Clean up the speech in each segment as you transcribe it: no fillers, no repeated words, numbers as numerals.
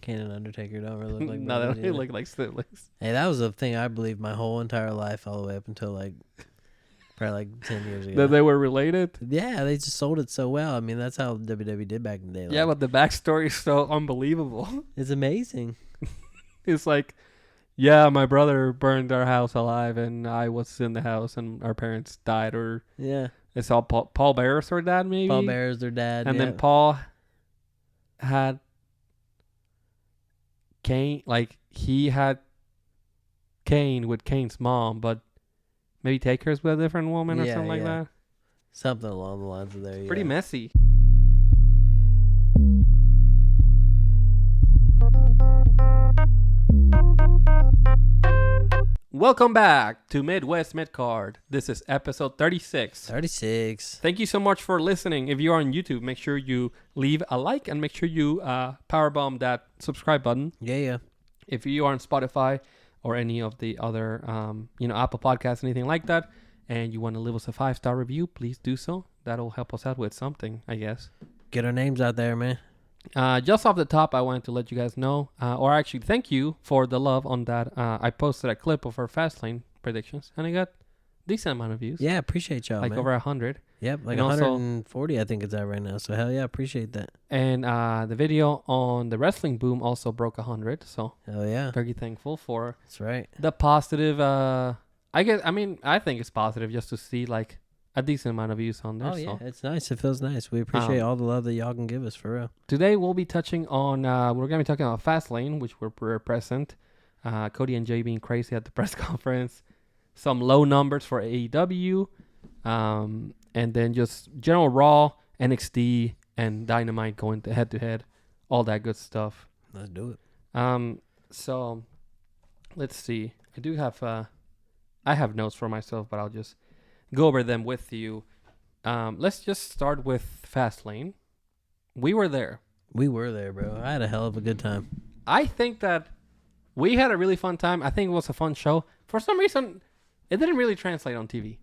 Kane and Undertaker don't really look like No, they brothers don't really either. look like siblings. Hey, that was a thing I believed my whole entire life, all the way up until like probably like 10 years ago. That they were related? Yeah, they just sold it so well. I mean, that's how WWE did back in the day. Yeah, like, but the backstory is so unbelievable. it's amazing. It's like, yeah, my brother burned our house alive, and I was in the house, and our parents died. Or Yeah. it's all Paul Bearer's their dad, maybe? Paul Bearer's their dad. And yeah. then Paul had Kane, like, he had Kane with Kane's mom, but maybe Taker's with a different woman or Yeah, something like yeah. that. Something along the lines of there. Pretty yeah. messy. Welcome back to Midwest Midcard. This is episode 36. 36. Thank you so much for listening. If you're on YouTube, make sure you leave a like and make sure you powerbomb that subscribe button. Yeah. If you are on Spotify or any of the other, Apple Podcasts, anything like that, and you want to leave us a 5-star review, please do so. That'll help us out with something, I guess. Get our names out there, man. Just off the top, I wanted to let you guys know, or actually thank you for the love on that. I posted a clip of our Fastlane predictions, and I got a decent amount of views. Yeah, appreciate y'all, like man. over 100. Yep, like and 140 I think it's at right now. So hell yeah, appreciate that. And the video on the Wrestling Boom also broke 100. So Hell yeah. very thankful for That's right. the positive. I think it's positive just to see like a decent amount of views on there. Oh yeah, So it's nice. It feels nice. We appreciate all the love that y'all can give us, for real. today we'll be touching on. We're gonna be talking about Fastlane, which we're present. Cody and Jey being crazy at the press conference. Some low numbers for AEW. And then just general Raw, NXT, and Dynamite going to head. All that good stuff. Let's do it. So let's see. I do have I have notes for myself, but I'll just go over them with you. Let's just start with Fastlane. We were there. We were there, bro. I had a hell of a good time. I think that we had a really fun time. I think it was a fun show. For some reason, it didn't really translate on TV,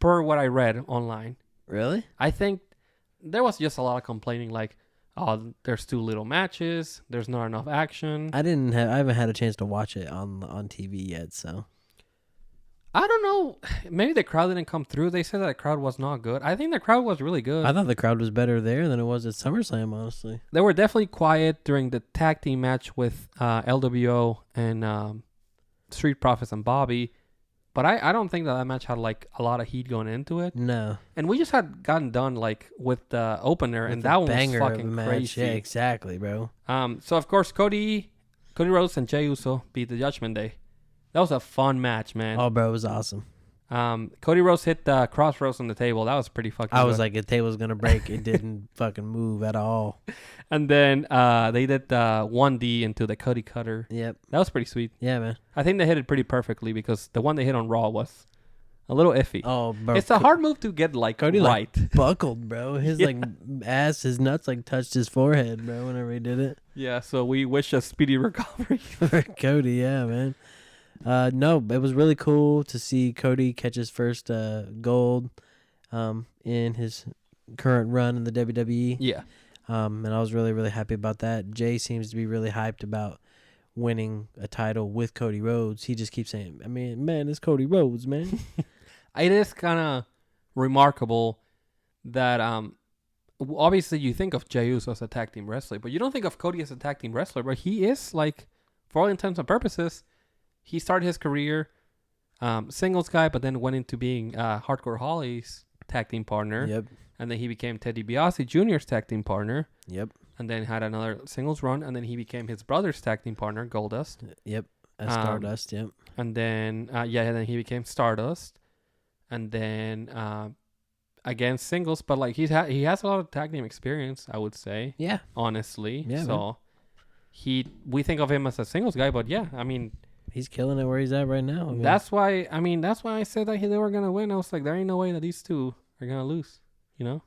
per what I read online. Really? I think there was just a lot of complaining, like, oh, there's too little matches, there's not enough action. I haven't had a chance to watch it on TV yet, so. I don't know. Maybe the crowd didn't come through. They said that the crowd was not good. I think the crowd was really good. I thought the crowd was better there than it was at SummerSlam, honestly. They were definitely quiet during the tag team match with LWO and Street Profits and Bobby. But I don't think that match had like a lot of heat going into it. No. And we just had gotten done like with the opener, and With that the one was banger of a fucking match. crazy. Yeah, exactly, bro. So of course Cody Rhodes and Jey Uso beat the Judgment Day. That was a fun match, man. Oh, bro, it was awesome. Cody Rhodes hit the crossroads on the table. That was pretty fucking I was good. like, the table's going to break. It didn't fucking move at all. And then they did the 1D into the Cody Cutter. Yep. That was pretty sweet. Yeah, man. I think they hit it pretty perfectly because the one they hit on Raw was a little iffy. Oh, bro. It's a hard move to get like Cody right. like buckled, bro. His Yeah. like ass, his nuts like touched his forehead, bro, whenever he did it. Yeah, so we wish a speedy recovery. For Cody, yeah, man. No, it was really cool to see Cody catch his first gold in his current run in the WWE. Yeah. And I was really, really happy about that. Jey seems to be really hyped about winning a title with Cody Rhodes. He just keeps saying, I mean, man, it's Cody Rhodes, man. It is kind of remarkable that obviously you think of Jey Uso as a tag team wrestler, but you don't think of Cody as a tag team wrestler. But he is, like, for all intents and purposes, he started his career singles guy, but then went into being Hardcore Holly's tag team partner. Yep. And then he became Teddy DiBiase Jr.'s tag team partner. Yep. And then had another singles run, and then he became his brother's tag team partner, Goldust. Yep. As Stardust, yep. And then, then he became Stardust. And then, again, singles. But, like, he has a lot of tag team experience, I would say. Yeah. Honestly. Yeah, so, we think of him as a singles guy, but, yeah, I mean. He's killing it where he's at right now. That's why I said that they were going to win. I was like, there ain't no way that these two are going to lose, you know?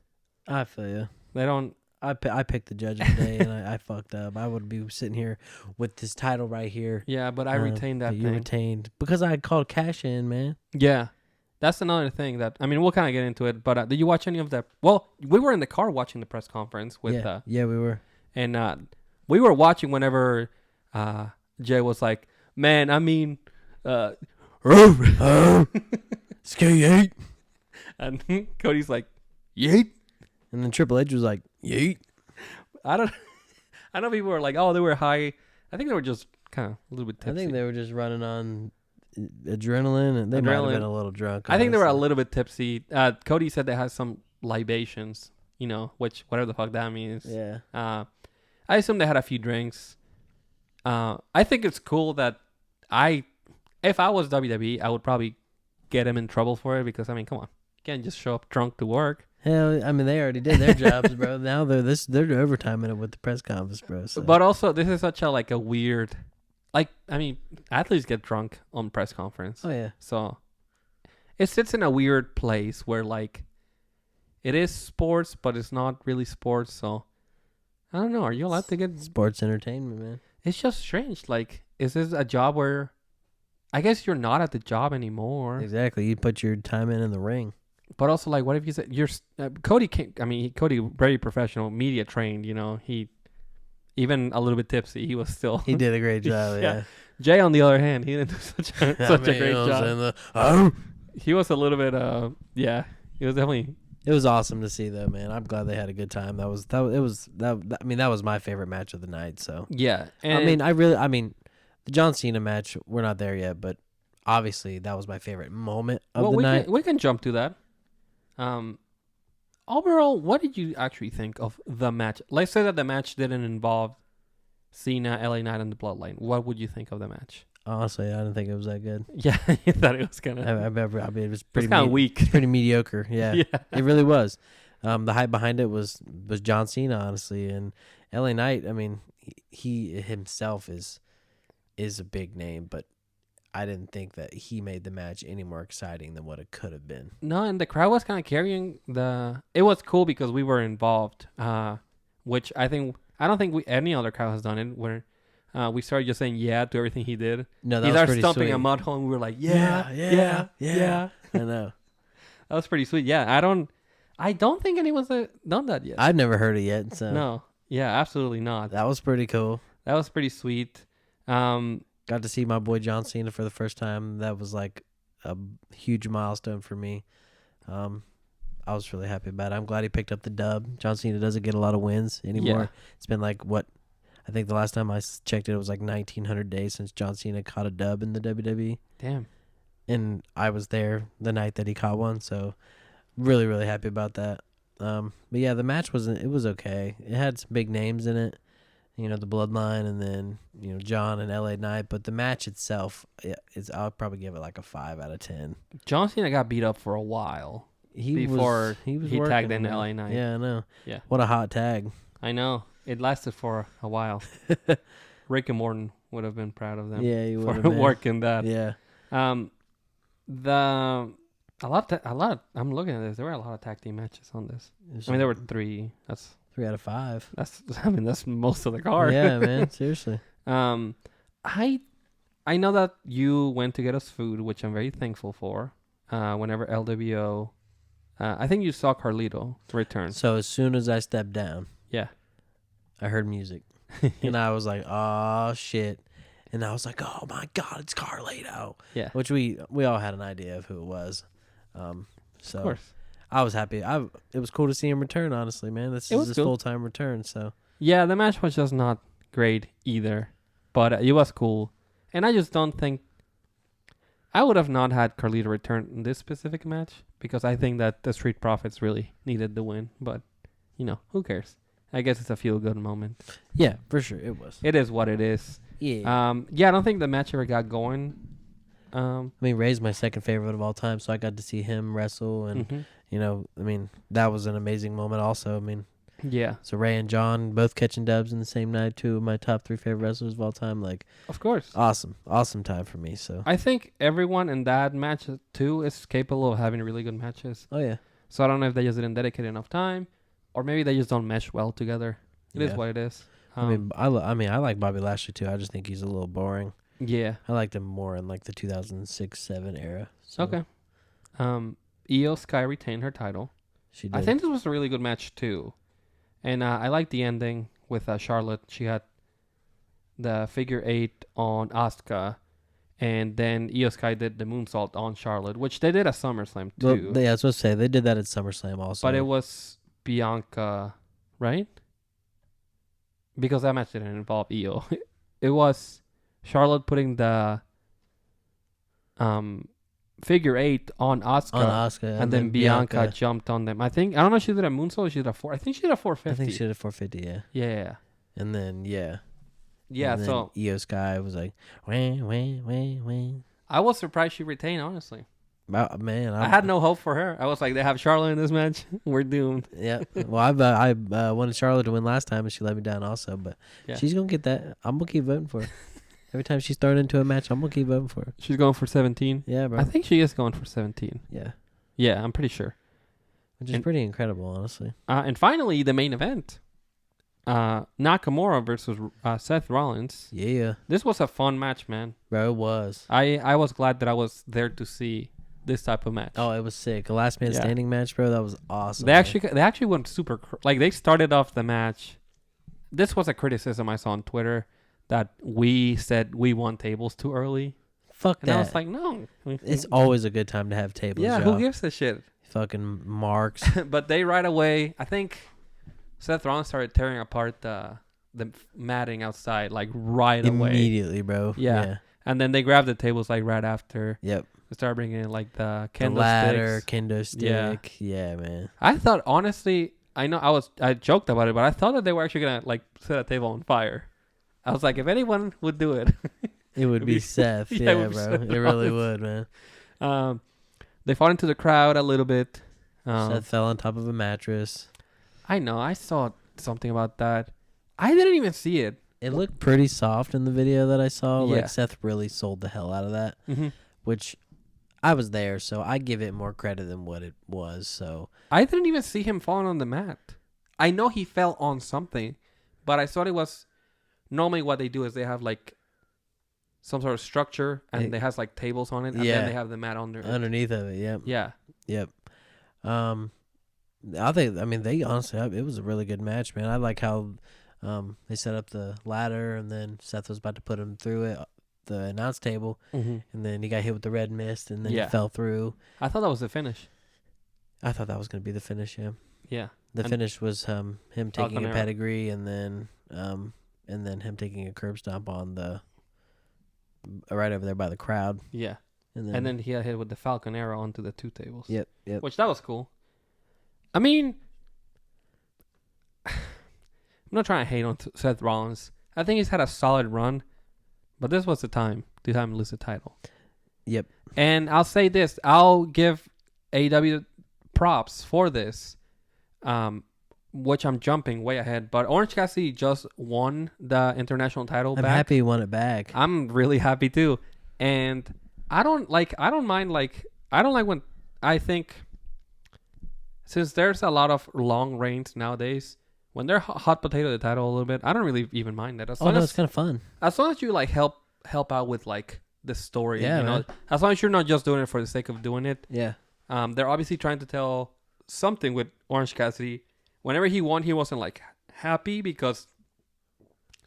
I feel you. They don't. I picked the Judgment Day, and I fucked up. I would be sitting here with this title right here. Yeah, but I retained that thing. You retained. Because I called cash in, man. Yeah. That's another thing that, I mean, we'll kind of get into it, but did you watch any of that? Well, we were in the car watching the press conference with... Yeah, we were. And we were watching whenever Jay was like, man, I mean, Skate. and Cody's like, yeet. And then Triple H was like, yeet. I know people were like, oh, they were high. I think they were just kind of a little bit tipsy. I think they were just running on adrenaline, and they might have been a little drunk. I think they were a little bit tipsy. Cody said they had some libations, which whatever the fuck that means. Yeah. I assume they had a few drinks. I think it's cool that if I was WWE, I would probably get him in trouble for it because, I mean, come on. You can't just show up drunk to work. Hell, I mean, they already did their jobs, bro. Now they're overtiming it with the press conference, bro. So. But also, this is such a weird, I mean, athletes get drunk on press conference. Oh, yeah. So it sits in a weird place where, it is sports, but it's not really sports. So I don't know. Are you allowed to get sports entertainment, man? It's just strange. Is this a job where I guess you're not at the job anymore? Exactly. You put your time in the ring. But also, what if you said you're Cody? Cody very professional, media trained. He even a little bit tipsy. He was still. He did a great job. Yeah. Jay, on the other hand, he didn't do such a great job. He was a little bit. He was definitely. It was awesome to see, though, man. I'm glad they had a good time. That was my favorite match of the night. So yeah, and the John Cena match. We're not there yet, but obviously that was my favorite moment of the night. We can jump to that. Overall, what did you actually think of the match? Let's say that the match didn't involve Cena, LA Knight, and the Bloodline. What would you think of the match? Honestly, I didn't think it was that good. Yeah, you thought it was kind of. It was pretty kind of weak. It's pretty mediocre. Yeah, yeah, it really was. The hype behind it was John Cena, honestly, and LA Knight. I mean, he himself is a big name, but I didn't think that he made the match any more exciting than what it could have been. No, and the crowd was kind of carrying it was cool because we were involved, which I don't think any other crowd has done it, where we started just saying yeah to everything he did. No, he started stomping a mud hole, and we were like, yeah. I know. That was pretty sweet. Yeah, I don't think anyone's done that yet. I've never heard it yet. So. No. Yeah, absolutely not. That was pretty cool. That was pretty sweet. Got to see my boy John Cena for the first time. That was like a huge milestone for me. I was really happy about it. I'm glad he picked up the dub. John Cena doesn't get a lot of wins anymore. Yeah. It's been I think the last time I checked it was 1,900 days since John Cena caught a dub in the WWE. Damn. And I was there the night that he caught one, so really, really happy about that. But yeah, the match was okay. It had some big names in it. The Bloodline, and then, John and LA Knight. But the match itself, I'll probably give it a 5 out of 10. John Cena got beat up for a while before he tagged in LA Knight. Yeah, I know. Yeah. What a hot tag. I know. It lasted for a while. Rick and Morton would have been proud of them. Yeah, he would have for working that. Yeah. I'm looking at this. There were a lot of tag team matches on this. There were 3. That's 3 out of 5. That's most of the card. Yeah, man. Seriously. I know that you went to get us food, which I'm very thankful for. Whenever LWO, I think you saw Carlito return. So as soon as I stepped down, yeah, I heard music, and I was like, "Oh shit!" And I was like, "Oh my god, it's Carlito!" Yeah, which we all had an idea of who it was. So of course. I was happy. It was cool to see him return. Honestly, man, this is his full-time return. So yeah, the match was just not great either, but it was cool. And I just don't think I would have not had Carlito return in this specific match because I think that the Street Profits really needed the win. But who cares? I guess it's a feel-good moment. Yeah, for sure, it was. It is what it is. Yeah. I don't think the match ever got going. Ray's my second favorite of all time, so I got to see him wrestle, and that was an amazing moment. Also, yeah. So Ray and John both catching dubs in the same night, 2 of my top 3 favorite wrestlers of all time. Of course, awesome time for me. So I think everyone in that match too is capable of having really good matches. Oh yeah. So I don't know if they just didn't dedicate enough time, or maybe they just don't mesh well together. It is what it is. I like Bobby Lashley too. I just think he's a little boring. Yeah. I liked him more in the 2006-07 era. So. Okay. Io Sky retained her title. She did. I think this was a really good match too. And I liked the ending with Charlotte. She had the figure 8 on Asuka, and then Io Sky did the moonsault on Charlotte, which they did at SummerSlam too. Well, yeah, I was supposed to say they did that at SummerSlam also. But it was Bianca, right? Because that match didn't involve Io. It was Charlotte putting the figure 8 on Asuka, and then Bianca jumped on them. I don't know if she did a moonsault or she did a 4. I think she did a 450. I think she did a 450, yeah. Yeah. And then, yeah. Yeah, and then so Io Sky was like, wah. I was surprised she retained, honestly. Man, I had no hope for her. I was like, they have Charlotte in this match. We're doomed. Yeah. Well, I wanted Charlotte to win last time, and she let me down also. But she's going to get that. I'm going to keep voting for her. Every time she's thrown into a match, I'm going to keep voting for her. She's going for 17? Yeah, bro. I think she is going for 17. Yeah. Yeah, I'm pretty sure. Which is pretty incredible, honestly. And finally, the main event. Nakamura versus Seth Rollins. Yeah. This was a fun match, man. Bro, it was. I was glad that I was there to see this type of match. Oh, it was sick. A last man standing match, bro. That was awesome. They actually went super like they started off the match. This was a criticism I saw on Twitter that we said we won tables too early. Fuck and that. I was like, no. It's always a good time to have tables. Yeah, y'all. who gives a shit? Fucking marks. But they right away, I think Seth Rollins started tearing apart the matting outside like right away. Immediately, bro. Yeah. And then they grabbed the tables like right after. Yep. They started bringing in like the kendo ladder, sticks. kendo stick. Yeah, man. I thought, honestly, I joked about it, but I thought that they were actually going to like set a table on fire. I was like, if anyone would do it, it would be Seth. Yeah, bro. Seth it really would, man. They fought into the crowd a little bit. Seth fell on top of a mattress. I know. I saw something about that. I didn't even see it. It looked pretty soft in the video that I saw. Yeah. Like, Seth really sold the hell out of that. Mm-hmm. Which I was there, so I give it more credit than what it was. So I didn't even see him falling on the mat. I know he fell on something, but I thought it was normally what they do is they have like some sort of structure and they has like tables on it, and then they have the mat underneath of it. Yep. Yeah. Yep. I mean, they honestly, it was a really good match, man. I like how they set up the ladder, and then Seth was about to put him through it, the announce table, and then he got hit with the red mist, and then he fell through. I thought that was the finish. I thought that was going to be the finish, yeah. Yeah. The finish was him taking a pedigree, and then him taking a curb stomp on the right over there by the crowd. Yeah. And then he got hit with the Falcon Arrow onto the two tables. Yep. Which that was cool. I mean, I'm not trying to hate on Seth Rollins. I think he's had a solid run, but this was the time to have him lose the title. Yep. And I'll say this: I'll give AEW props for this, which I'm jumping way ahead. But Orange Cassidy just won the international title back. I'm happy he won it back. I'm really happy too, and I don't mind when I think. Since there's a lot of long reigns nowadays, when they're hot potato the title a little bit, I don't really even mind that. It's kind of fun. As long as you like help out with like the story, yeah, you know. As long as you're not just doing it for the sake of doing it. Yeah. They're obviously trying to tell something with Orange Cassidy. Whenever he won, he wasn't like happy because,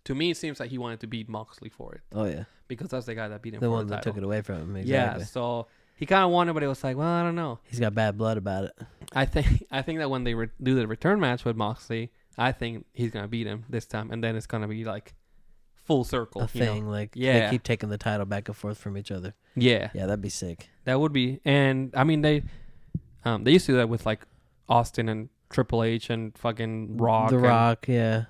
to me, it seems like he wanted to beat Moxley for it. Oh yeah. Because that's the guy that beat him. The for one the that title. took it away from him. Yeah. Exactly. So he kind of won it, but it was like, well, I don't know. He's got bad blood about it. I think that when they do the return match with Moxley, I think he's gonna beat him this time, and then it's gonna be like full circle. A thing, like they keep taking the title back and forth from each other. Yeah, that'd be sick. That would be, and I mean they used to do that with like Austin and Triple H and fucking Rock. The Rock, yeah.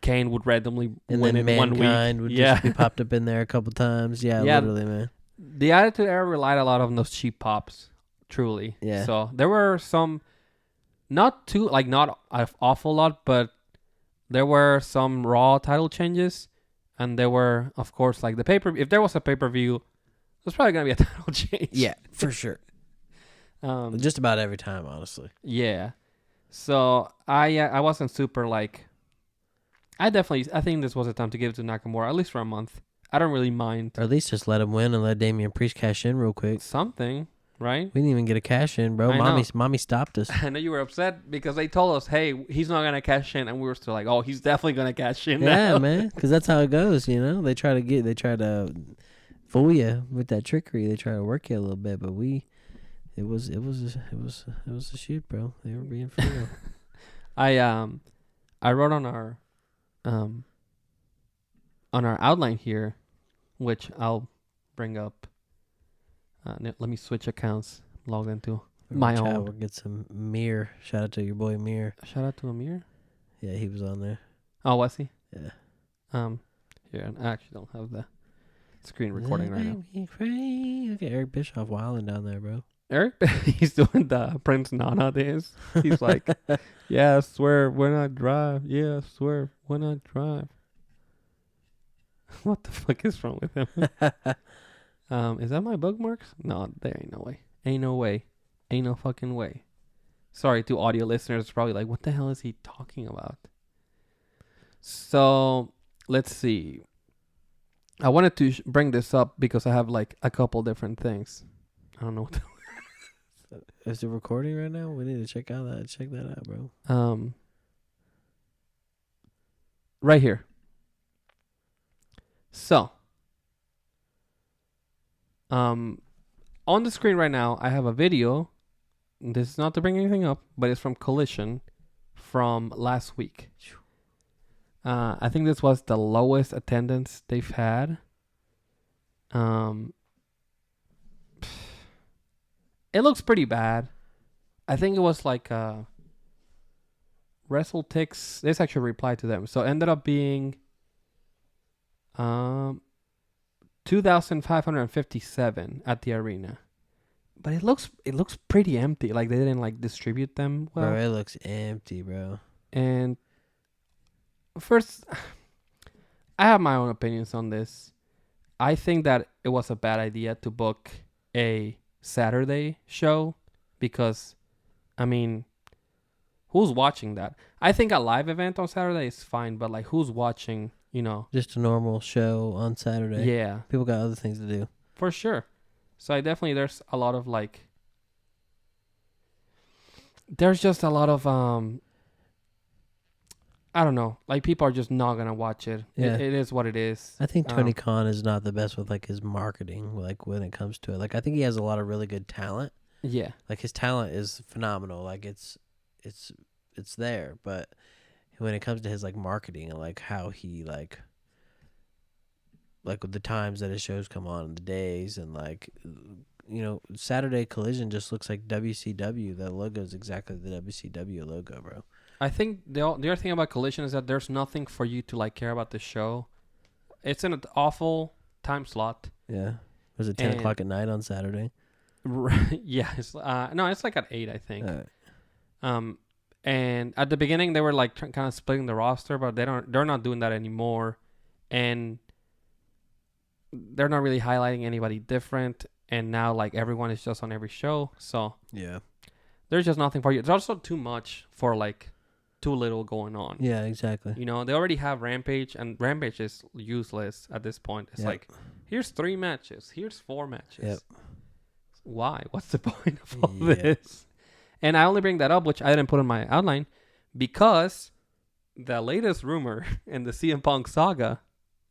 Kane would randomly and win then in 1 week. Mankind would just be popped up in there a couple times. Yeah, literally, man. The Attitude Era relied a lot on those cheap pops, truly. Yeah. So there were some, not an awful lot, but there were some Raw title changes, and there were, of course, like the pay-per-view. If there was a pay-per-view, there's probably gonna be a title change. Yeah, for sure. Just about every time, honestly. Yeah. So I wasn't super like. I think this was a time to give it to Nakamura, at least for a month. I don't really mind. Or at least just let him win and let Damian Priest cash in real quick. Something. right? We didn't even get a cash in, bro. I know. Mommy stopped us. I know you were upset because they told us, hey, he's not going to cash in. And we were still like, oh, he's definitely going to cash in Yeah, now. man, because that's how it goes. You know, they try to fool you with that trickery. They try to work you a little bit, but it was a shoot, bro. They were being for real. I wrote on our outline here, which I'll bring up. Let me switch accounts. Logged into my own. We'll get some Mir. Shout out to your boy Mir. Shout out to Amir. Yeah, he was on there. Oh, was he? Yeah. Here, I actually don't have the screen recording right now. Look at Eric Bischoff wilding down there, bro. Eric, he's doing the Prince Nana dance. He's like, yeah, I swear when I drive. Yeah, I swear when I drive. What the fuck is wrong with him? Is that my bookmarks? No, there ain't no way. Ain't no way. Ain't no fucking way. Sorry to audio listeners. Probably like, what the hell is he talking about? So, let's see. I wanted to bring this up because I have like a couple different things. I don't know what Is it recording right now? We need to check that out, bro. Right here. So, on the screen right now, I have a video. This is not to bring anything up, but it's from Collision from last week. I think this was the lowest attendance they've had. It looks pretty bad. I think it was like WrestleTix. This actually replied to them. So it ended up being 2,557 at the arena. But it looks pretty empty. Like they didn't like distribute them well. Bro, it looks empty, bro. And first, I have my own opinions on this. I think that it was a bad idea to book a Saturday show because, I mean, who's watching that? I think a live event on Saturday is fine, but like who's watching, you know? Just a normal show on Saturday. Yeah. People got other things to do. For sure. So there's a lot of like, there's just a lot of, I don't know. Like people are just not going to watch it. Yeah. It is what it is. I think Tony Khan is not the best with like his marketing, like when it comes to it. Like I think he has a lot of really good talent. Yeah. Like his talent is phenomenal. Like it's there, but when it comes to his like marketing and like how he like with the times that his shows come on and the days and like, you know, Saturday Collision just looks like WCW. The logo is exactly the WCW logo, bro. I think the other thing about Collision is that there's nothing for you to like care about the show. It's in an awful time slot. Yeah. Was it 10 o'clock at night on Saturday? Yeah. It's like at 8, I think. Right. And at the beginning they were like kind of splitting the roster, but they're not doing that anymore. And they're not really highlighting anybody different. And now like everyone is just on every show. So yeah, there's just nothing for you. It's also too much for like too little going on. Yeah, exactly. You know, they already have Rampage, and Rampage is useless at this point. It's like, here's 3 matches. Here's 4 matches. Yep. Why? What's the point of all this? And I only bring that up, which I didn't put in my outline, because the latest rumor in the CM Punk saga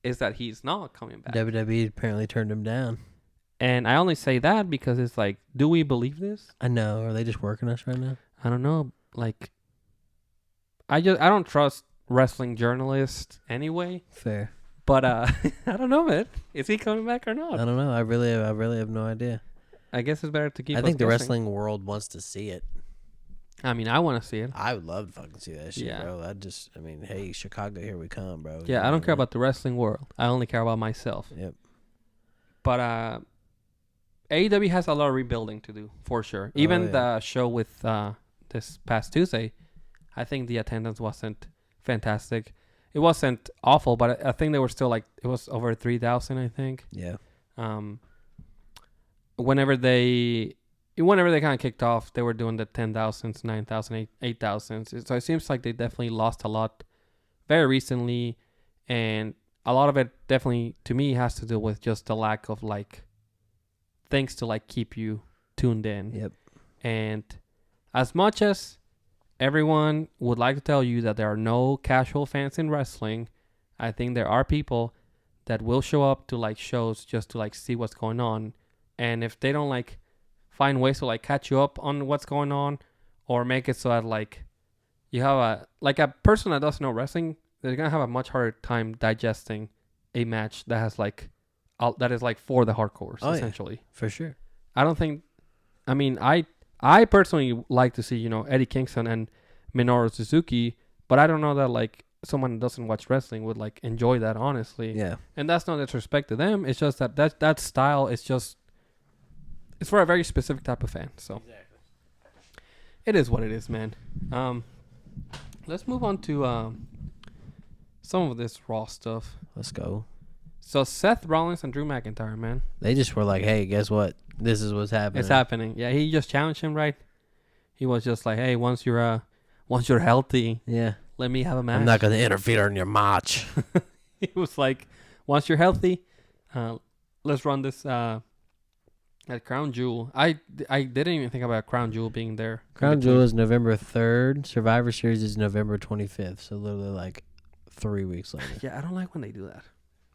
is that he's not coming back. WWE apparently turned him down. And I only say that because it's like, do we believe this? I know. Are they just working us right now? I don't know. Like, I don't trust wrestling journalists anyway. Fair. But I don't know, man. Is he coming back or not? I don't know. I really have no idea. I guess it's better to keep. I think the guessing. wrestling world wants to see it. I mean, I want to see it. I would love to fucking see that shit, bro. I mean, hey, Chicago, here we come, bro. Yeah, I don't care about the wrestling world. I only care about myself. Yep. But AEW has a lot of rebuilding to do, for sure. Even the show with this past Tuesday, I think the attendance wasn't fantastic. It wasn't awful, but I think they were still like, it was over 3,000, I think. Yeah. Whenever they kind of kicked off, they were doing the 10,000s, 9,000, 8,000s. So it seems like they definitely lost a lot very recently. And a lot of it definitely, to me, has to do with just the lack of like things to like keep you tuned in. Yep. And as much as everyone would like to tell you that there are no casual fans in wrestling, I think there are people that will show up to like shows just to like see what's going on. And if they don't like find ways to like catch you up on what's going on, or make it so that like you have a person that doesn't know wrestling, they're gonna have a much harder time digesting a match that has like that is like for the hardcores, essentially. Yeah, for sure. I don't think. I mean, I personally like to see, Eddie Kingston and Minoru Suzuki, but I don't know that like someone who doesn't watch wrestling would like enjoy that, honestly. Yeah. And that's not disrespect to them. It's just that style is just, it's for a very specific type of fan. So exactly. It is what it is, man. Let's move on to some of this Raw stuff. Let's go. So Seth Rollins and Drew McIntyre, man. They just were like, hey, guess what? This is what's happening. It's happening. Yeah, he just challenged him, right? He was just like, hey, once you're healthy, yeah, let me have a match. I'm not going to interfere in your match. He was like, once you're healthy, let's run this at Crown Jewel. I didn't even think about Crown Jewel being there. Crown Jewel is November 3rd. Survivor Series is November 25th. So literally like 3 weeks later. Yeah, I don't like when they do that.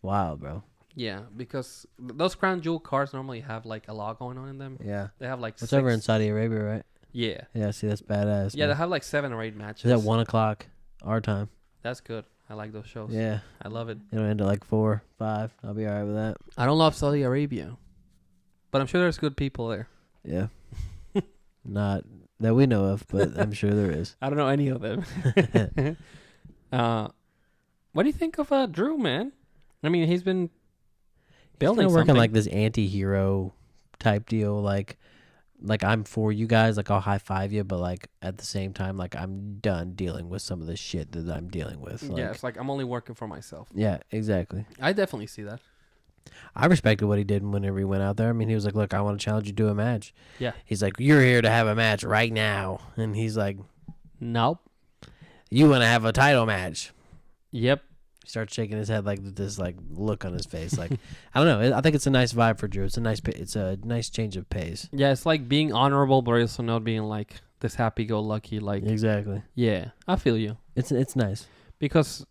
Wow, bro. Yeah, because those Crown Jewel cards normally have like a lot going on in them. Yeah. They have like What's over in Saudi Arabia, right? Yeah. Yeah, see, that's badass. Yeah, man. they have like 7 or 8 matches. Is at 1 o'clock our time? That's good. I like those shows. Yeah. I love it. It'll end at like 4, 5. I'll be all right with that. I don't love Saudi Arabia, but I'm sure there's good people there. Yeah. Not that we know of, but I'm sure there is. I don't know any of them. What do you think of Drew, man? I mean, he's been building working something. like this anti-hero type deal. Like I'm for you guys. Like I'll high five you, but like at the same time, like I'm done dealing with some of the shit that I'm dealing with. Like, yeah, it's like I'm only working for myself. Yeah, exactly. I definitely see that. I respected what he did whenever he went out there. I mean, he was like, look, I want to challenge you to a match. Yeah. He's like, you're here to have a match right now. And he's like, nope. You want to have a title match. Yep. He starts shaking his head like this, like look on his face. Like, I don't know. I think it's a nice vibe for Drew. It's a nice change of pace. Yeah, it's like being honorable, but also not being like this happy-go-lucky. Like Exactly. Yeah, I feel you. It's nice. Because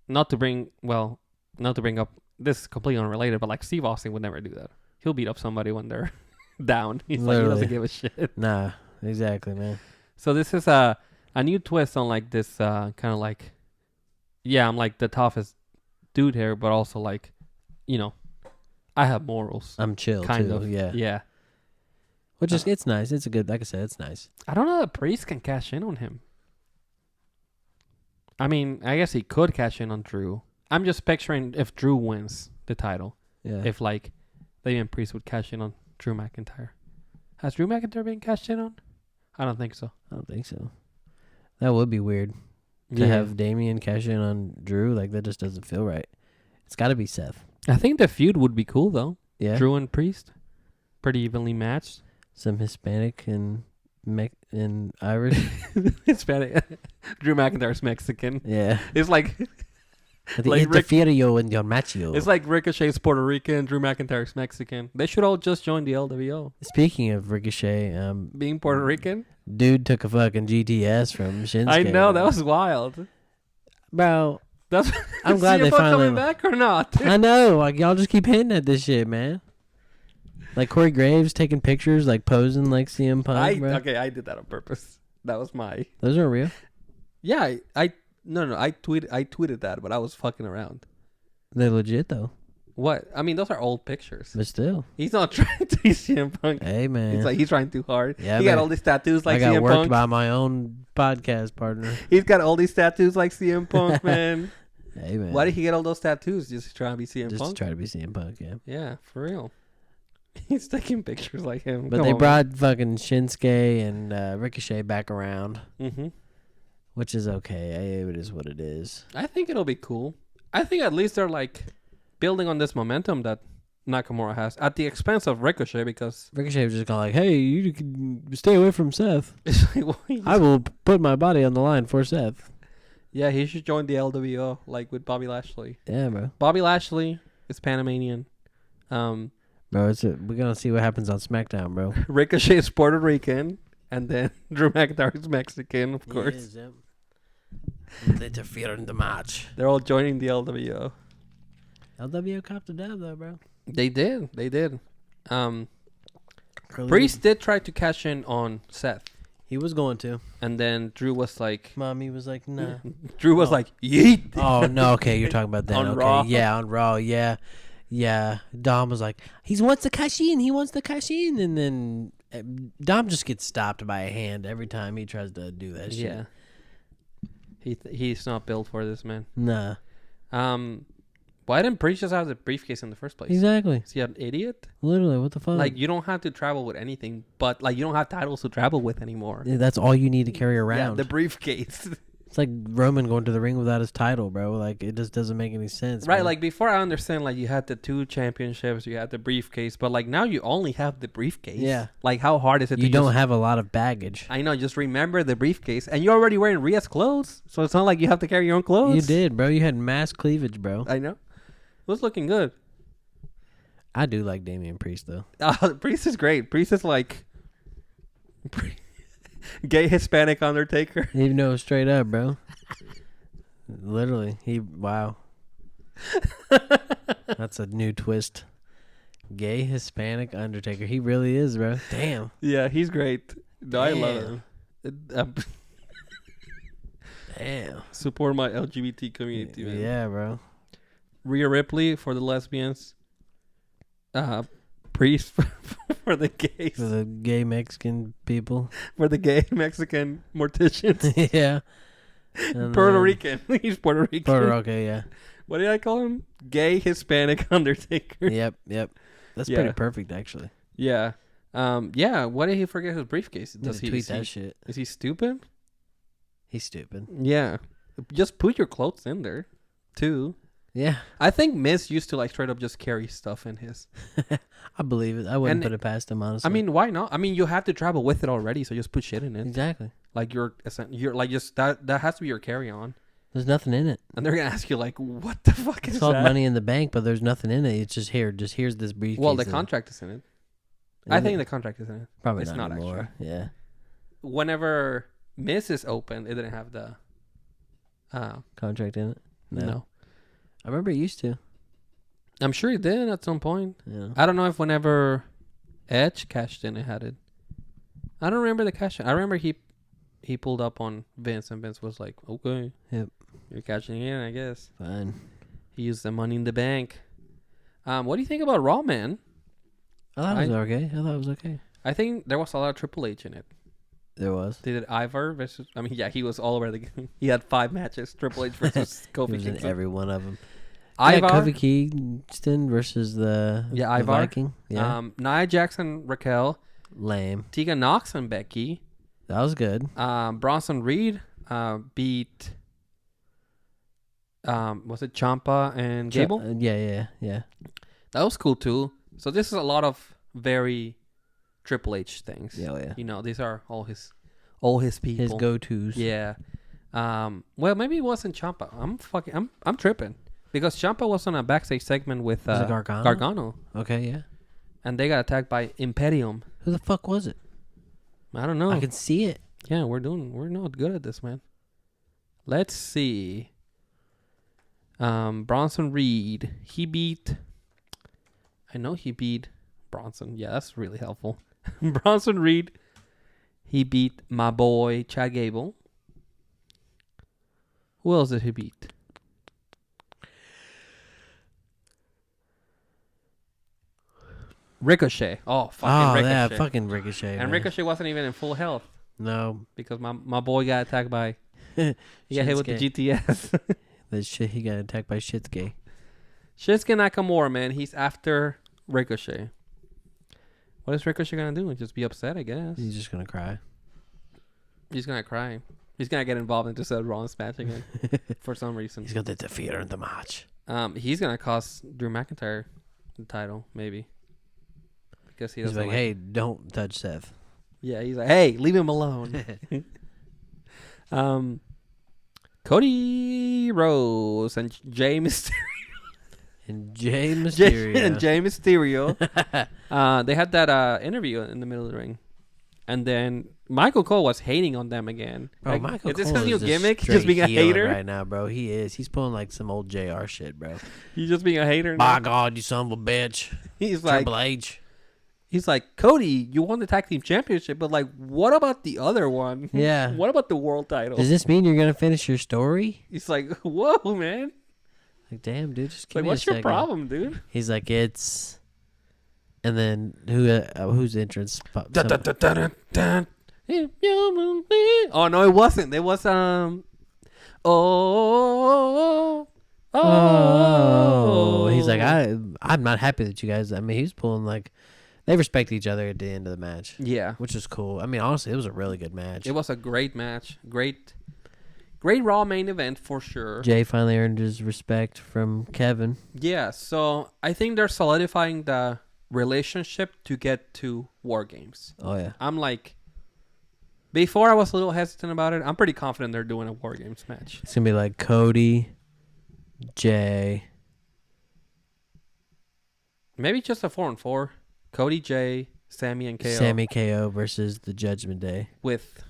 not to bring up, this is completely unrelated, but like Steve Austin would never do that. He'll beat up somebody when they're down. He's Literally. like, he doesn't give a shit. Nah, exactly, man. So this is a new twist on like this kind of like, yeah, I'm like the toughest dude here, but also like, I have morals. I'm chill kind too. of. Yeah. Yeah. Which is it's nice. It's a good, like I said, it's nice. I don't know that Priest can cash in on him. I mean, I guess he could cash in on Drew. I'm just picturing if Drew wins the title. Yeah. If like Damian Priest would cash in on Drew McIntyre. Has Drew McIntyre been cashed in on? I don't think so. I don't think so. That would be weird to have Damian cash in on Drew. Like that just doesn't feel right. It's got to be Seth. I think the feud would be cool though. Yeah. Drew and Priest, pretty evenly matched. Some Hispanic and Irish. Hispanic. Drew McIntyre's Mexican. Yeah. It's like The like interferio in your matchio. It's like Ricochet's Puerto Rican, Drew McIntyre's Mexican. They should all just join the LWO. Speaking of Ricochet, being Puerto Rican, dude took a fucking GTS from Shinsuke. I know, that was wild, bro. That's I'm glad they finally coming back or not. I know, like y'all just keep hinting at this shit, man. Like Corey Graves taking pictures, like posing like CM Punk. Bro. Okay, I did that on purpose. That was my. Those are real. Yeah, I tweeted that, but I was fucking around. They're legit though. What? I mean, those are old pictures. But still, he's not trying to be CM Punk. hey man, He's like he's trying too hard. Yeah, he got all these tattoos like I got CM worked Punk. by my own podcast partner. He's got all these tattoos like CM Punk, man. Hey man, Why did he get all those tattoos? Just to try to be CM just Punk? to try to be CM Punk? Yeah. Yeah, for real. He's taking pictures like him. But Come they on, brought fucking Shinsuke and Ricochet back around, which is okay. It is what it is. I think it'll be cool. I think at least they're like building on this momentum that Nakamura has at the expense of Ricochet, because Ricochet was just kind of like, hey, you can stay away from Seth. it's like, well, I will put my body on the line for Seth. yeah, he should join the LWO like with Bobby Lashley. Yeah, bro. Bobby Lashley is Panamanian. Bro, we're gonna see what happens on SmackDown, bro. Ricochet is Puerto Rican, and then Drew McIntyre is Mexican, of course. Is, yep. They interfere in the match. They're all joining the LWO. LWO copped a dub, though, bro. They did. Priest did try to cash in on Seth. He was going to. And then Drew was like... Mommy was like, nah. Drew was like, yeet. Oh, no, okay, you're talking about that. On okay. Raw. Yeah, on Raw, yeah. Yeah. Dom was like, he wants to cash in. And then Dom just gets stopped by a hand every time he tries to do that shit. Yeah. He's not built for this, man. Nah. Why didn't Priest just have the briefcase in the first place? Exactly. Is he an idiot? Literally, what the fuck? Like, you don't have to travel with anything, but, like, you don't have titles to travel with anymore. Yeah, that's all you need to carry around. Yeah, the briefcase. It's like Roman going to the ring without his title, bro. Like, it just doesn't make any sense. Right, man. like, before I understand, like, you had the 2 championships, you had the briefcase, but, like, now you only have the briefcase. Yeah. Like, how hard is it you don't have a lot of baggage. I know, just remember the briefcase. And you're already wearing Rhea's clothes, so it's not like you have to carry your own clothes. You did, bro. You had mass cleavage, bro. I know. It was looking good. I do like Damian Priest, though. Priest is great. Priest is like gay Hispanic Undertaker. You know, straight up, bro. Literally. Wow. That's a new twist. Gay Hispanic Undertaker. He really is, bro. Damn. Yeah, he's great. No, I love him. Damn. Support my LGBT community, man. Yeah, bro. Rhea Ripley for the lesbians. Priest for the gays. For the gay Mexican people. For the gay Mexican morticians. Yeah. Puerto Rican. He's Puerto Rican. Okay, yeah. What did I call him? Gay Hispanic Undertaker. Yep. That's pretty perfect, actually. Yeah. Yeah. Why did he forget his briefcase? Does he tweet that shit? Is he stupid? He's stupid. Yeah. Just put your clothes in there, too. Yeah. I think Miz used to, like, straight up just carry stuff in his. I believe it. I wouldn't put it past him, honestly. I mean, why not? I mean, you have to travel with it already, so just put shit in it. Exactly. Like, you're like, just that has to be your carry-on. There's nothing in it. And they're going to ask you, like, what the fuck is that? It's called Money in the Bank, but there's nothing in it. It's just here's this briefcase. Well, the contract is in it. I think the contract is in it. Probably it's not anymore. Extra. Yeah. Whenever Miz is open, it didn't have the contract in it? No. I remember it used to. I'm sure it did at some point. Yeah. I don't know if whenever Edge cashed in, it had it. I don't remember the cash in. I remember he pulled up on Vince, and Vince was like, okay. Yep. You're cashing in, I guess. Fine. He used the Money in the Bank. What do you think about Raw, man? I thought it was okay. I think there was a lot of Triple H in it. There was. They did Ivar versus... I mean, yeah, he was all over the game. He had 5 matches. Triple H versus Kofi He was Kingston. in every one of them. Ivar. Kofi Kingston versus the Ivar. Viking. Yeah. Nia Jax and Raquel. Lame. Tegan Nox and Becky. That was good. Bronson Reed beat... was it Ciampa and Gable? Yeah. That was cool, too. So this is a lot of very Triple H things. Yeah. You know, these are all his people. His go-tos. Yeah. Well, maybe it wasn't Ciampa. I'm tripping because Ciampa was on a backstage segment with Was it Gargano? Gargano. Okay, yeah. And they got attacked by Imperium. Who the fuck was it? I don't know. I can see it. Yeah, we're not good at this, man. Let's see. Bronson Reed. I know he beat Bronson. Yeah, that's really helpful. Bronson Reed. He beat my boy Chad Gable. Who else did he beat? Ricochet. Oh, fucking Ricochet. Yeah, fucking Ricochet. And man. Ricochet wasn't even in full health. No. Because my boy got attacked by... he got hit with the GTS. That shit, he got attacked by Shinsuke. Shinsuke Nakamura, man. He's after Ricochet. What is Ricochet going to do? Just be upset, I guess. He's just going to cry. He's going to cry. He's going to get involved into Seth Rollins match again. For some reason. He's going to interfere in the match. He's going to cost Drew McIntyre the title, maybe. Because he's like, hey, don't touch Seth. Yeah, he's like, hey, leave him alone. Cody Rhodes and Jey Mysterio. And Jey and Mysterio. Jey Mysterio. They had that interview in the middle of the ring. And then Michael Cole was hating on them again. Bro, like, Michael is this Cole his new is gimmick? straight Just being a healing hater? right now, bro. He is. He's pulling like some old JR shit, bro. He's just being a hater By now. God, you son of a bitch. He's like, Triple H. he's like, Cody, you won the tag team championship, but like, what about the other one? Yeah. What about the world title? Does this mean you're gonna finish your story? He's like, whoa, man. Like, damn, dude, just It's give like, me what's a your second. problem, dude? He's like, it's. And then whose entrance? Oh no, it wasn't. It was Oh, he's like, I'm not happy that you guys. I mean, he's pulling like, they respect each other at the end of the match, yeah. which is cool. I mean, honestly, it was a really good match. It was a great match. Great Raw main event for sure. Jay finally earned his respect from Kevin. Yeah, so I think they're solidifying the relationship to get to War Games. Oh yeah, I'm like, before I was a little hesitant about it. I'm pretty confident they're doing a War Games match. it's gonna be like Cody, Jay. Maybe just a 4-on-4. Cody, Jay, Sammy, and KO. Sammy KO versus the Judgment Day. With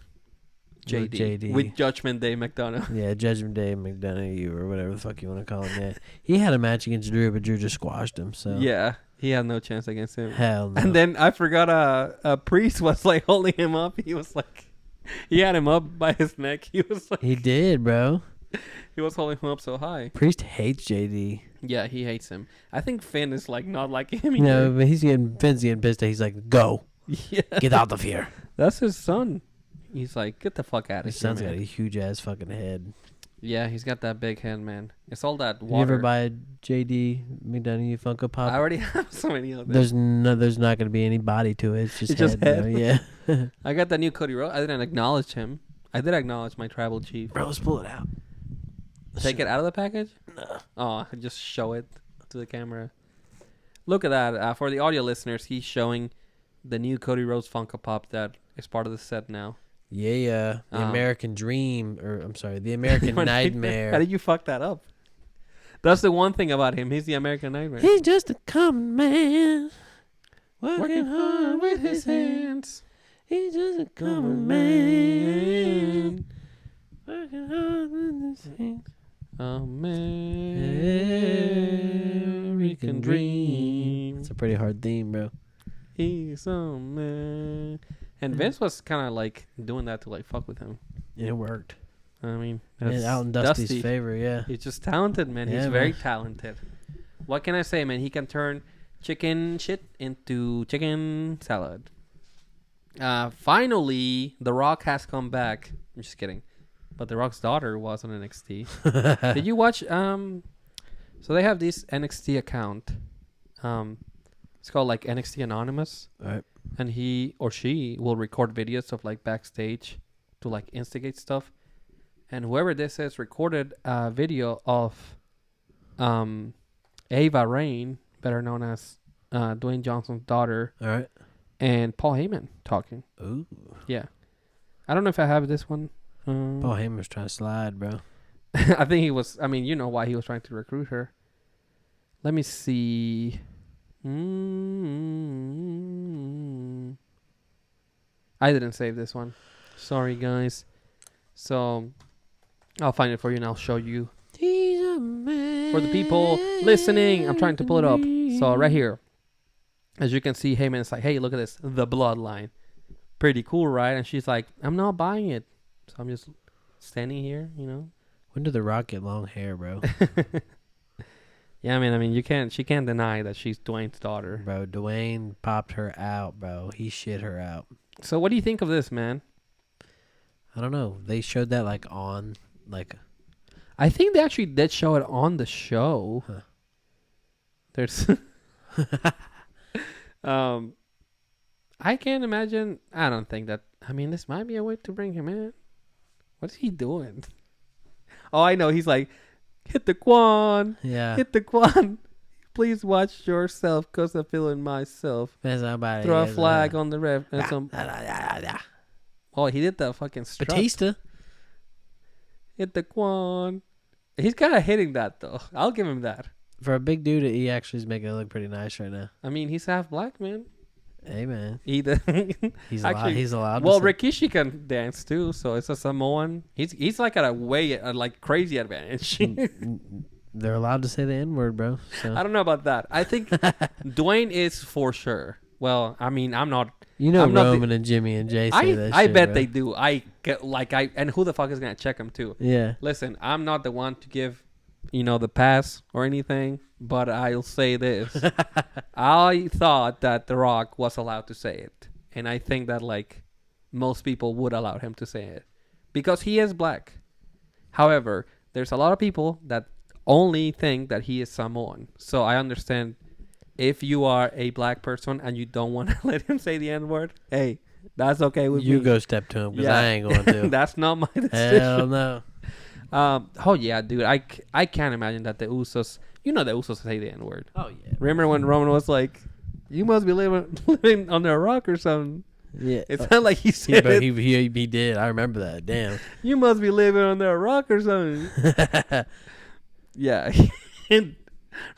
JD. JD. With Judgment Day McDonough. Yeah, Judgment Day McDonough or whatever the fuck you want to call him. Yeah, he had a match against Drew, but Drew just squashed him. So Yeah, he had no chance against him. hell no. And then I forgot a Priest was like holding him up. He was like, he had him up by his neck. He was like, he did, bro. he was holding him up so high. Priest hates JD. Yeah, he hates him. I think Finn is like not liking him You know, either. but Finn's getting pissed. He's like, "Go, Yeah, get out of here." that's his son. He's like, get the fuck out of His here, son's got man. a huge ass fucking head. Yeah, he's got that big head, man. It's all that You water. ever buy a JD McDonough Funko Pop? I already have so many of them. There's not going to be any body to it. It's just It's just bro. head. Yeah. I got that new Cody Rhodes. I didn't acknowledge him. I did acknowledge my tribal chief. Bro, let's pull it out. Take it out of the package? No. Oh, just show it to the camera. Look at that. For the audio listeners, he's showing the new Cody Rhodes Funko Pop that is part of the set now. Yeah. The American Dream, or I'm sorry, the American How Nightmare. did you fuck that up? That's the one thing about him. He's the American Nightmare. He's just a common man. Working hard with his hands. He's just a common man. Working hard with his hands. American dream. It's a pretty hard theme, bro. He's a man. And Vince was kind of like doing that to like fuck with him. It worked. I mean, It's out in Dusty. Dusty's favor, yeah. He's just talented, man. Yeah, He's man. very talented. What can I say, man? He can turn chicken shit into chicken salad. Finally, The Rock has come back. I'm just kidding. But The Rock's daughter was on NXT. Did you watch? So they have this NXT account. It's called like NXT Anonymous. Right. And he or she will record videos of like backstage to like instigate stuff. And whoever this is recorded a video of Ava Rain, better known as Dwayne Johnson's daughter, All right. and Paul Heyman talking. Ooh. Yeah. I don't know if I have this one. Paul Heyman's trying to slide, bro. I think he was, I mean, you know why he was trying to recruit her. Let me see. I didn't save this one. Sorry, guys. So, I'll find it for you and I'll show you. He's a man. For the people listening, I'm trying to pull it up. So, right here. As you can see, Heyman is like, hey, look at this. The bloodline. Pretty cool, right? And she's like, I'm not buying it. So, I'm just standing here, you know. When did The Rock get long hair, bro? Yeah, I mean, she can't deny that she's Dwayne's daughter. Bro, Dwayne popped her out, bro. He shit her out. So what do you think of this, man? I don't know. They showed that like on like I think they actually did show it on the show. Huh. There's I can't imagine. I don't think that. I mean, this might be a way to bring him in. What is he doing? Oh, I know. He's like, hit the Quan. yeah. Hit the Quan. Please watch yourself, cause I'm feeling myself. Throw a flag on the ref. And some. Oh, he did that fucking strut. Batista. Hit the Quan. He's kind of hitting that though. I'll give him that. For a big dude, he actually is making it look pretty nice right now. I mean, he's half black, man. Hey, man. Either He's allowed. He's allowed. Well, to say- Rikishi can dance too, so it's a Samoan. He's like at a like crazy advantage. They're allowed to say the N word, bro. So. I don't know about that. I think Dwayne is for sure. Well, I mean, I'm not. You know, I'm not Roman and Jimmy and Jay say that. I shit, bet bro. they do. And who the fuck is gonna check them too? Yeah. Listen, I'm not the one to give, the pass or anything, but I'll say this. I thought that The Rock was allowed to say it. And I think that, like, most people would allow him to say it. Because he is black. However, there's a lot of people that only think that he is Samoan. So I understand if you are a black person and you don't want to let him say the N-word, hey, that's okay with me. You go step to him because I ain't going to. That's not my decision. Hell no. Oh yeah, dude. I can't imagine that the Usos. The Usos say the N word. Oh yeah. Remember when Roman was like, "You must be living under a rock or something." Yeah. It's not like he said it. He did. I remember that. Damn. You must be living under a rock or something. Yeah. And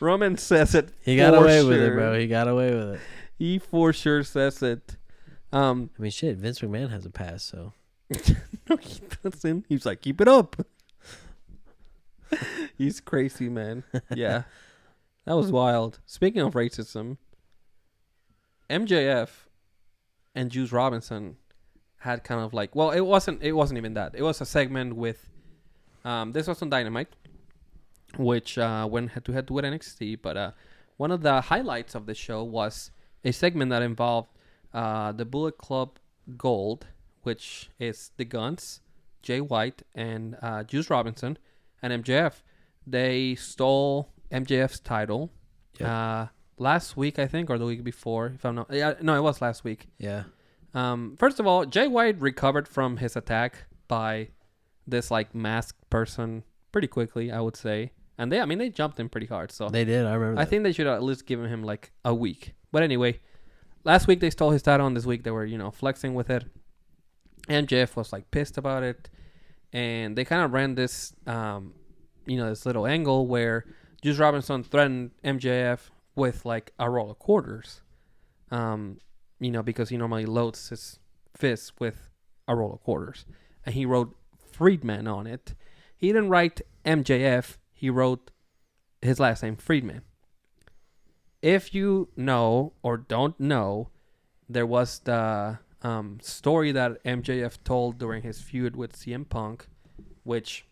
Roman says it. He got away sure. with it, bro. He got away with it. He for sure says it. I mean, shit. Vince McMahon has a pass, so. No, he doesn't. He's like, keep it up. He's crazy, man. Yeah. That was wild. Speaking of racism, MJF and Juice Robinson had kind of like, well, it wasn't even that. It was a segment with this was on Dynamite, which went head to head with NXT, but one of the highlights of the show was a segment that involved the Bullet Club Gold, which is the Guns, Jay White, and Juice Robinson, and MJF. They stole MJF's title last week, I think, or the week before, if I'm not. Yeah, no, it was last week. Yeah. First of all, Jay White recovered from his attack by this like masked person pretty quickly, I would say. And they jumped him pretty hard. So They did. I remember. I think they should have at least given him like a week. But anyway, last week they stole his title, and this week they were flexing with it. MJF was like pissed about it, and they kind of ran this this little angle where Juice Robinson threatened MJF with like a roll of quarters, because he normally loads his fist with a roll of quarters, and he wrote Friedman on it. He didn't write MJF. He wrote his last name, Friedman. If you know or don't know, there was the story that MJF told during his feud with CM Punk, which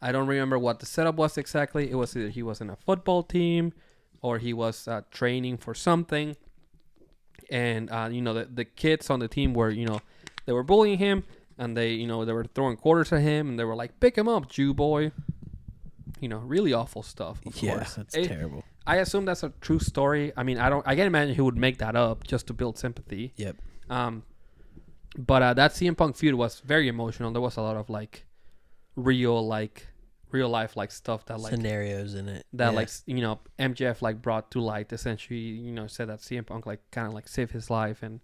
I don't remember what the setup was exactly. It was either he was in a football team or he was training for something. And, the kids on the team were, they were bullying him, and they were throwing quarters at him, and they were like, pick him up, Jew boy. Really awful stuff. Of course. That's terrible. I assume that's a true story. I mean, I can't imagine he would make that up just to build sympathy. Yep. But that CM Punk feud was very emotional. There was a lot of like real life like stuff that like scenarios in it that MJF like brought to light. Essentially, said that CM Punk like kind of like saved his life, and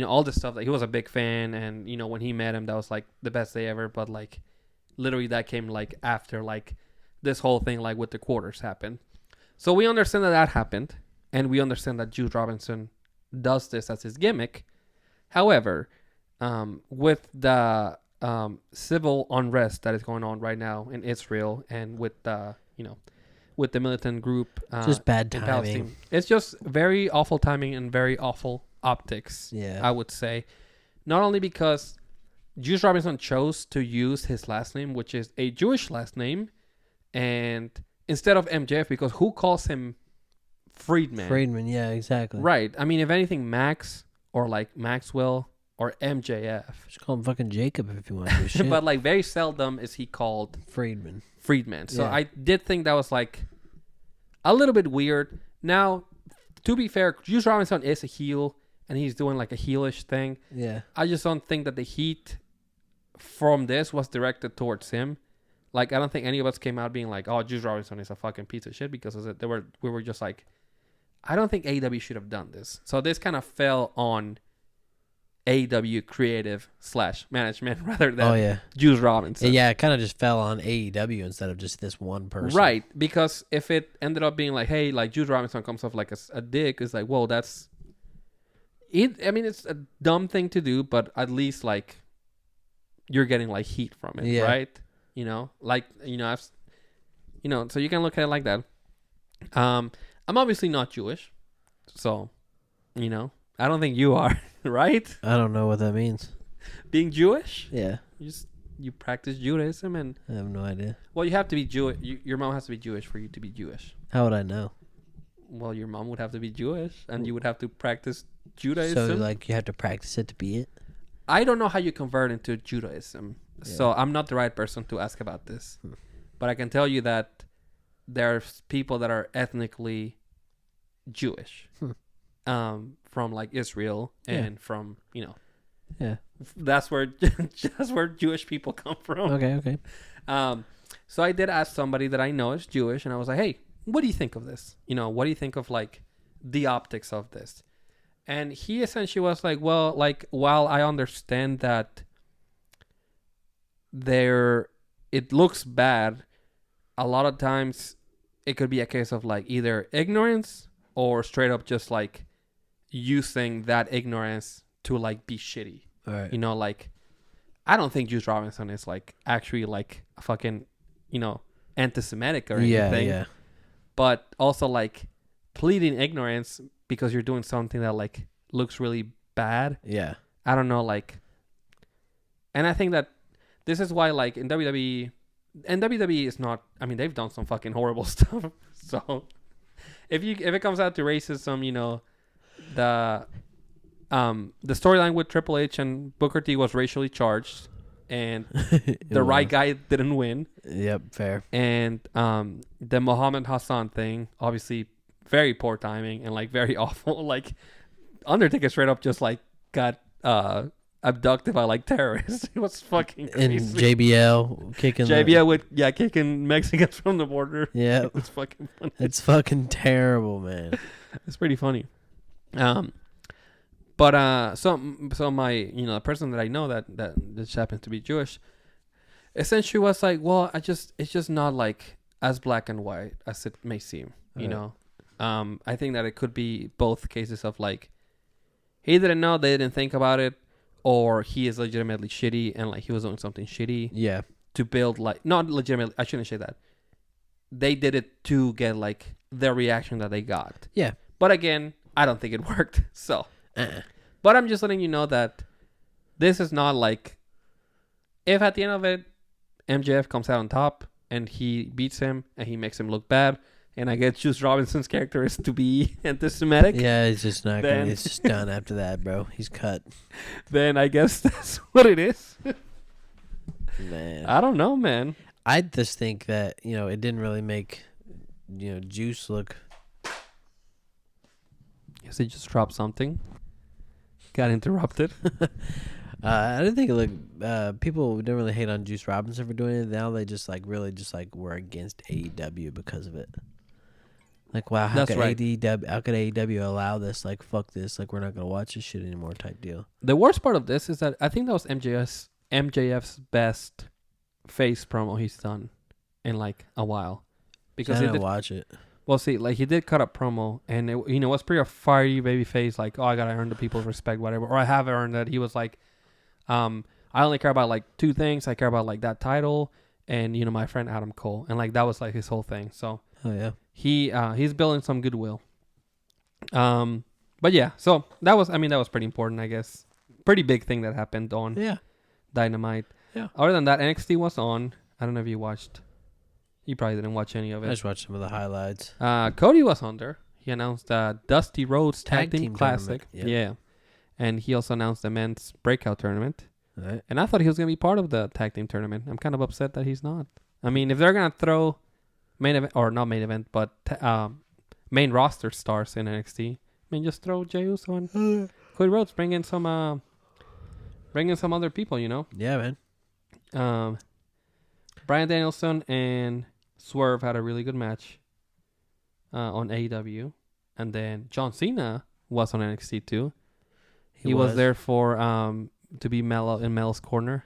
all the stuff that he was a big fan, and when he met him, that was like the best day ever. But like literally that came like after like this whole thing like with the quarters happened. So we understand that happened, and we understand that Juice Robinson does this as his gimmick. However, with the civil unrest that is going on right now in Israel, and with the with the militant group, just bad in timing. Palestine, it's just very awful timing and very awful optics. Yeah, I would say, not only because Juice Robinson chose to use his last name, which is a Jewish last name, and instead of MJF, because who calls him Friedman? Friedman, yeah, exactly. Right. I mean, if anything, Max or like Maxwell or MJF. Just call him fucking Jacob if you want to do shit. But like very seldom is he called Friedman. So Yeah. I did think that was like a little bit weird. Now, to be fair, Juice Robinson is a heel, and he's doing like a heelish thing. Yeah. I just don't think that the heat from this was directed towards him. Like, I don't think any of us came out being like, oh, Juice Robinson is a fucking piece of shit, because of it. We were just like, I don't think AEW should have done this. So this kind of fell on AEW creative / management rather than Oh yeah, Juice Robinson. yeah. It kind of just fell on AEW instead of just this one person. Right, because if it ended up being like, hey, like Juice Robinson comes off like a dick, it's like, whoa, that's it. I mean, it's a dumb thing to do, but at least like you're getting like heat from it, Yeah. right? Like so you can look at it like that. I'm obviously not Jewish, so I don't think you are, right? I don't know what that means. Being Jewish, Yeah, you practice Judaism, and I have no idea. well, you have to be Jewish. Your mom has to be Jewish for you to be Jewish. How would I know? Well, your mom would have to be Jewish, and you would have to practice Judaism. So like you have to practice it to be it. I don't know how you convert into Judaism, so I'm not the right person to ask about this. But I can tell you that there's people that are ethnically Jewish, from like Israel and from Yeah. that's where Jewish people come from. Okay. So I did ask somebody that I know is Jewish, and I was like, hey, what do you think of this? What do you think of like the optics of this? And he essentially was like, well, like, while I understand that it looks bad, a lot of times it could be a case of like either ignorance or straight up just like using that ignorance to like be shitty. All right. Like, I don't think Juice Robinson is like actually like a fucking, anti-Semitic or anything. Yeah. But also like pleading ignorance because you're doing something that like looks really bad. Yeah. I don't know, like, and I think that this is why like in WWE, and WWE is not, I mean, they've done some fucking horrible stuff. So if it comes out to racism, the storyline with Triple H and Booker T was racially charged, and the right guy didn't win. Yep, fair. And the Muhammad Hassan thing, obviously very poor timing and like very awful. Like Undertaker straight up just like got abducted by like terrorists. It was fucking crazy. And JBL kicking kicking Mexicans from the border. Yeah. It's fucking funny. It's fucking terrible, man. It's pretty funny. But so my the person that I know that just happens to be Jewish, essentially was like, well, it's just not like as black and white as it may seem. I think that it could be both cases of like he didn't know, they didn't think about it, or he is legitimately shitty and like he was doing something shitty. Yeah. To build like, not legitimately, I shouldn't say that. They did it to get like the reaction that they got. Yeah. But again, I don't think it worked. So, but I'm just letting you know that this is not like, if at the end of it, MJF comes out on top and he beats him and he makes him look bad, and I guess Juice Robinson's character is to be anti-Semitic. Yeah, it's just not gonna, it's just done after that, bro. He's cut. Then I guess that's what it is. Man. I don't know, man. I just think that, it didn't really make, Juice look. Guess he just dropped something. Got interrupted. I didn't think it looked. People didn't really hate on Juice Robinson for doing it. Now they just like really just like were against AEW because of it. Like, wow, how could AEW allow this? Like, fuck this. Like, we're not gonna watch this shit anymore. Type deal. The worst part of this is that I think that was MJF's best face promo he's done in like a while. Because I didn't watch it. Well, see, like he did cut a promo, and it was pretty a fiery baby face, like, oh, I gotta earn the people's respect, whatever, or I have earned that. He was like, I only care about like two things. I care about like that title and my friend Adam Cole, and like that was like his whole thing. So he's building some goodwill. But yeah, so that was pretty important, I guess. Pretty big thing that happened on Dynamite. Yeah. Other than that, NXT was on. I don't know if you watched. You probably didn't watch any of it. I just watched some of the highlights. Cody was on there. He announced the Dusty Rhodes Tag Team Classic. Yep. Yeah. And he also announced the men's breakout tournament. Right. And I thought he was going to be part of the tag team tournament. I'm kind of upset that he's not. I mean, if they're going to throw main event, or not main event, but main roster stars in NXT, I mean, just throw Jey Uso and Cody Rhodes. Bring in some other people, Yeah, man. Bryan Danielson and Swerve had a really good match on AEW. And then John Cena was on NXT too. He was there for to be Melo in Melo's corner.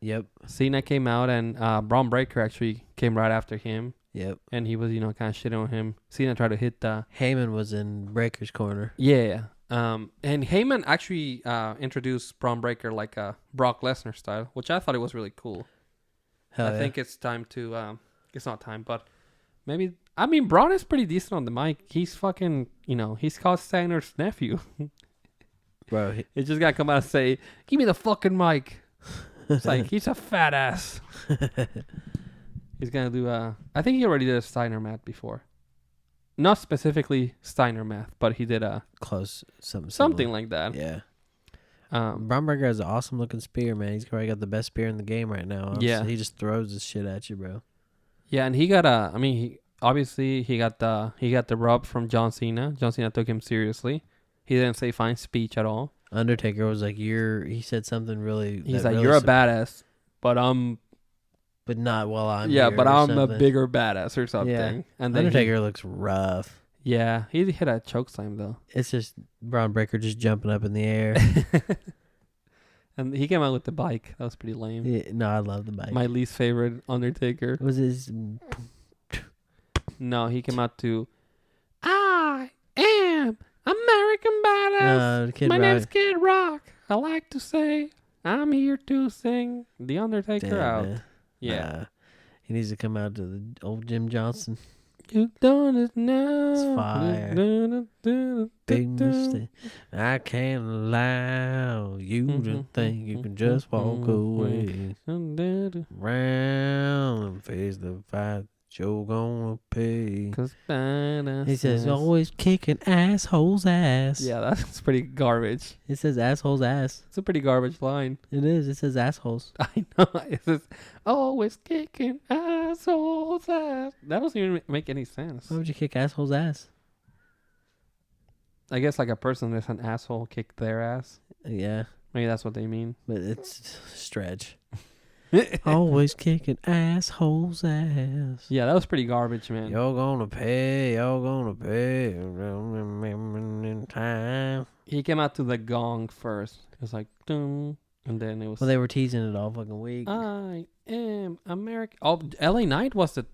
Yep. Cena came out, and Braun Breaker actually came right after him. Yep. And he was, kind of shitting on him. Cena tried to hit the... Heyman was in Breaker's corner. Yeah. And Heyman actually introduced Braun Breaker like a Brock Lesnar style, which I thought it was really cool. I think it's time to... it's not time, but maybe... I mean, Braun is pretty decent on the mic. He's fucking... he's Scott Steiner's nephew. Bro. He just got to come out and say, give me the fucking mic. It's like, he's a fat ass. He's going to do I think he already did a Steiner math before. Not specifically Steiner math, but he did a... Close. Something like that. Yeah. Braun Breaker has an awesome looking spear, man. He's probably got the best spear in the game right now. Honestly. Yeah. He just throws this shit at you, bro. Yeah, and he got obviously he got the rub from John Cena. John Cena took him seriously. He didn't say fine speech at all. Undertaker was like, he said something really... He's like, you're a badass, but But not while I'm yeah, here but or I'm something. a bigger badass or something. Yeah. And then Undertaker looks rough. Yeah, he hit a choke slam though. It's just Braun Breaker just jumping up in the air. And he came out with the bike. That was pretty lame. Yeah, no, I love the bike. My least favorite Undertaker. Was his... No, he came out to... I am American Badass. Kid My Rock. name's Kid Rock. I like to say I'm here to sing The Undertaker Damn, out. man. Yeah. He needs to come out to the old Jim Johnson. You done it now. It's fire. Big mistake. I can't allow you to think you can just walk away. Round and face the fight you're gonna pay. He says, always kicking asshole's ass. Yeah, that's pretty garbage. It says asshole's ass. It's a pretty garbage line. It is. It says assholes. I know. It says, always kicking asshole's ass. That doesn't even make any sense. Why would you kick asshole's ass? I guess like a person that's an asshole kick their ass. Yeah. Maybe that's what they mean. But it's stretch. Always kicking asshole's ass. Yeah, that was pretty garbage, man. You're gonna pay. You're gonna pay. In time. He came out to the gong first. It was like, dun, and then it was... Well, they were teasing it all fucking week. I am American. Oh, LA Knight was the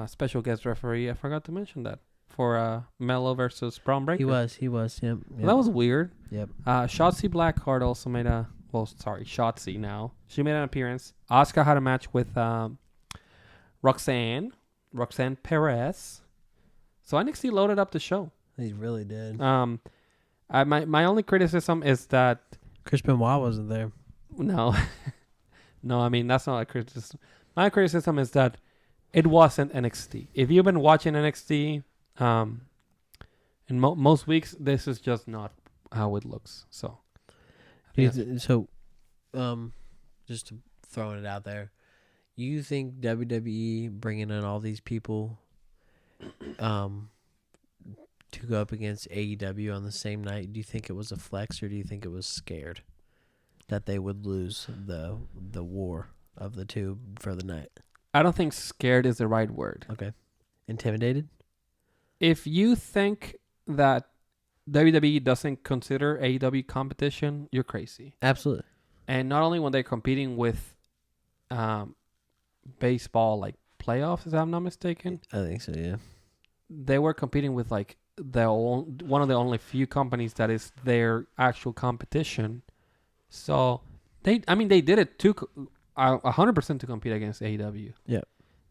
special guest referee. I forgot to mention that. For Melo versus Braun Breaker. He was. Yep. Well, that was weird. Yep. Shotzi Blackheart also made a... Well, sorry, Shotzi now. She made an appearance. Asuka had a match with Roxanne Perez. So NXT loaded up the show. He really did. My only criticism is that... Chris Benoit wasn't there. No. No, I mean, that's not a criticism. My criticism is that it wasn't NXT. If you've been watching NXT, in most weeks, this is just not how it looks. So... Just to throwing it out there, you think WWE bringing in all these people to go up against AEW on the same night, do you think it was a flex or do you think it was scared that they would lose the war of the two for the night? I don't think scared is the right word. Okay. Intimidated? If you think that WWE doesn't consider AEW competition, you're crazy. Absolutely. And not only when they're competing with baseball, like playoffs, if I'm not mistaken. I think so, yeah. They were competing with like one of the only few companies that is their actual competition. So they did it 100% to compete against AEW. Yeah.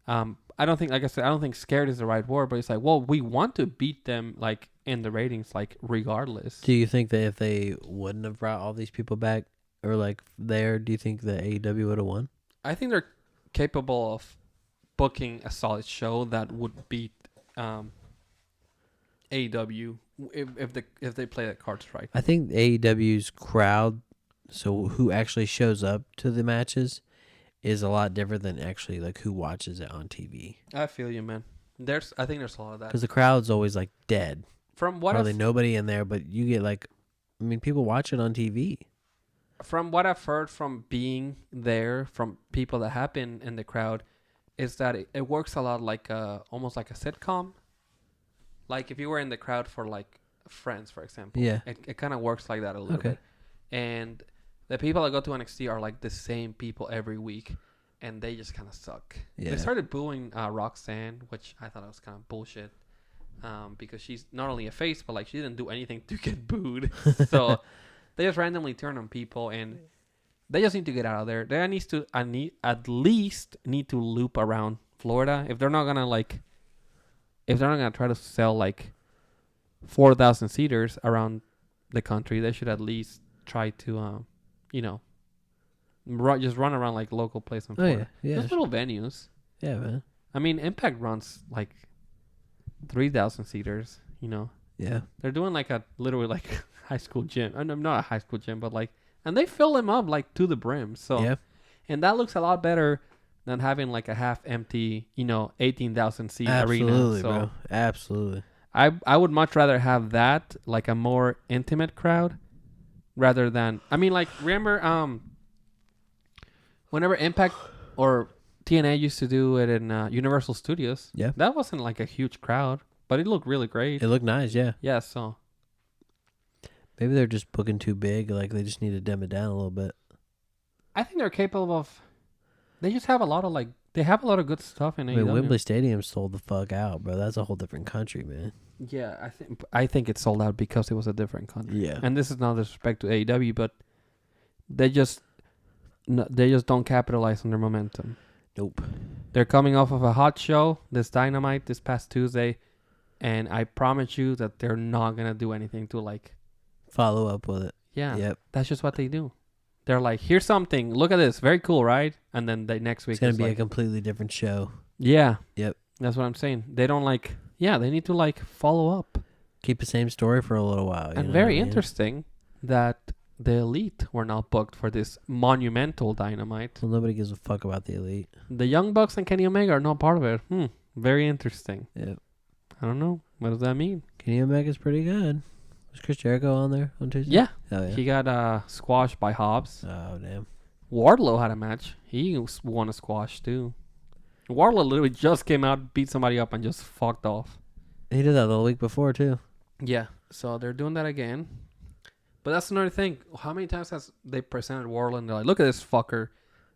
I don't think, like I said, I don't think scared is the right word, but it's like, well, we want to beat them like in the ratings, like regardless. Do you think that if they wouldn't have brought all these people back or like there, do you think that AEW would have won? I think they're capable of booking a solid show that would beat AEW if they play the cards right. I think AEW's crowd, so who actually shows up to the matches, is a lot different than actually like who watches it on TV. I feel you, man. I think there's a lot of that. Because the crowd's always like dead. From what Hardly nobody in there, but you get like, I mean, people watch it on TV. From what I've heard from being there, from people that have been in the crowd, is that it works a lot like almost like a sitcom. Like if you were in the crowd for like Friends, for example. Yeah. It kind of works like that a little bit. And the people that go to NXT are like the same people every week, and they just kind of suck. Yeah. They started booing Roxanne, which I thought was kind of bullshit, because she's not only a face, but like she didn't do anything to get booed. So they just randomly turn on people, and they just need to get out of there. They at least need to loop around Florida if they're not gonna try to sell like 4,000 seaters around the country. They should at least try to just run around like local places in Florida. Yeah. Just little venues. Yeah, man. I mean, Impact runs like 3,000 seaters. Yeah. They're doing like literally like high school gym. I'm not a high school gym, but like, and they fill them up like to the brim. So, yeah. And that looks a lot better than having like a half empty, 18,000 seat arena. Absolutely, So bro. Absolutely. I would much rather have that, like a more intimate crowd, rather than, I mean, like, remember whenever Impact or TNA used to do it in Universal Studios, Yeah. that wasn't like a huge crowd, but it looked really great. It looked nice, yeah. Yeah, so Maybe they're just booking too big. Like, they just need to dim it down a little bit. I think they're capable of, they just have a lot of good stuff in I mean, AEW. Wembley Stadium sold the fuck out, bro. That's a whole different country, man. Yeah, I think it sold out because it was a different country. Yeah. And this is no disrespect to AEW, but they just don't capitalize on their momentum. Nope. They're coming off of a hot show, this Dynamite, this past Tuesday, and I promise you that they're not gonna do anything to like Follow up with it. Yeah. Yep. That's just what they do. They're like, here's something. Look at this. Very cool, right? And then next week It's going to be like, a completely different show. Yeah. Yep. That's what I'm saying. They don't like, they need to like follow up. Keep the same story for a little while. And very interesting that the Elite were not booked for this monumental Dynamite. Well, nobody gives a fuck about the Elite. The Young Bucks and Kenny Omega are not part of it. Very interesting. Yep. I don't know. What does that mean? Kenny Omega's pretty good. Was Chris Jericho on there on Tuesday? Yeah. Oh, yeah. He got squashed by Hobbs. Oh, damn. Wardlow had a match. He won a squash too. Wardlow literally just came out, beat somebody up, and just fucked off. He did that the week before, too. Yeah. So they're doing that again. But that's another thing. How many times has they presented Wardlow and they're like, look at this fucker.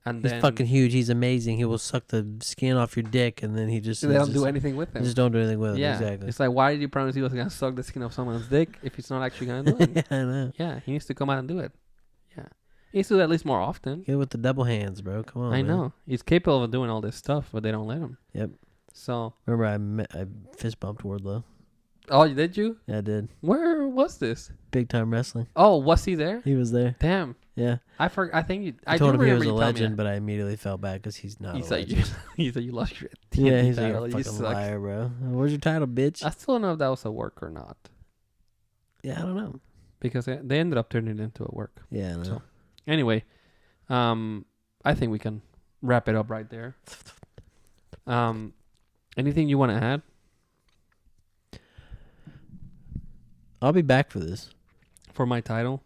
And He's fucking huge. He's amazing. He will suck the skin off your dick, and then he just... They don't do anything with him. Just don't do anything with him, Yeah. exactly. It's like, why did you promise he was going to suck the skin off someone's dick if he's not actually going to do it? Yeah, I know. Yeah, he needs to come out and do it. Yeah. He needs to do it at least more often. Get with the double hands, bro. Come on, I man. know. He's capable of doing all this stuff, but they don't let him. Yep. So... Remember, I fist bumped Wardlow. Oh, did you? Yeah, I did. Where was this? Big time wrestling. Oh, was he there? He was there. Damn. Yeah. I think you... I told him he was a legend, but I immediately felt bad because he's not a legend. He said you lost your Yeah, TNT he's like title. a You fucking suck. liar, bro. Where's your title, bitch? I still don't know if that was a work or not. Yeah, I don't know. Because they ended up turning it into a work. Yeah, I know. So, anyway, I think we can wrap it up right there. Anything you want to add? I'll be back for this. For my title?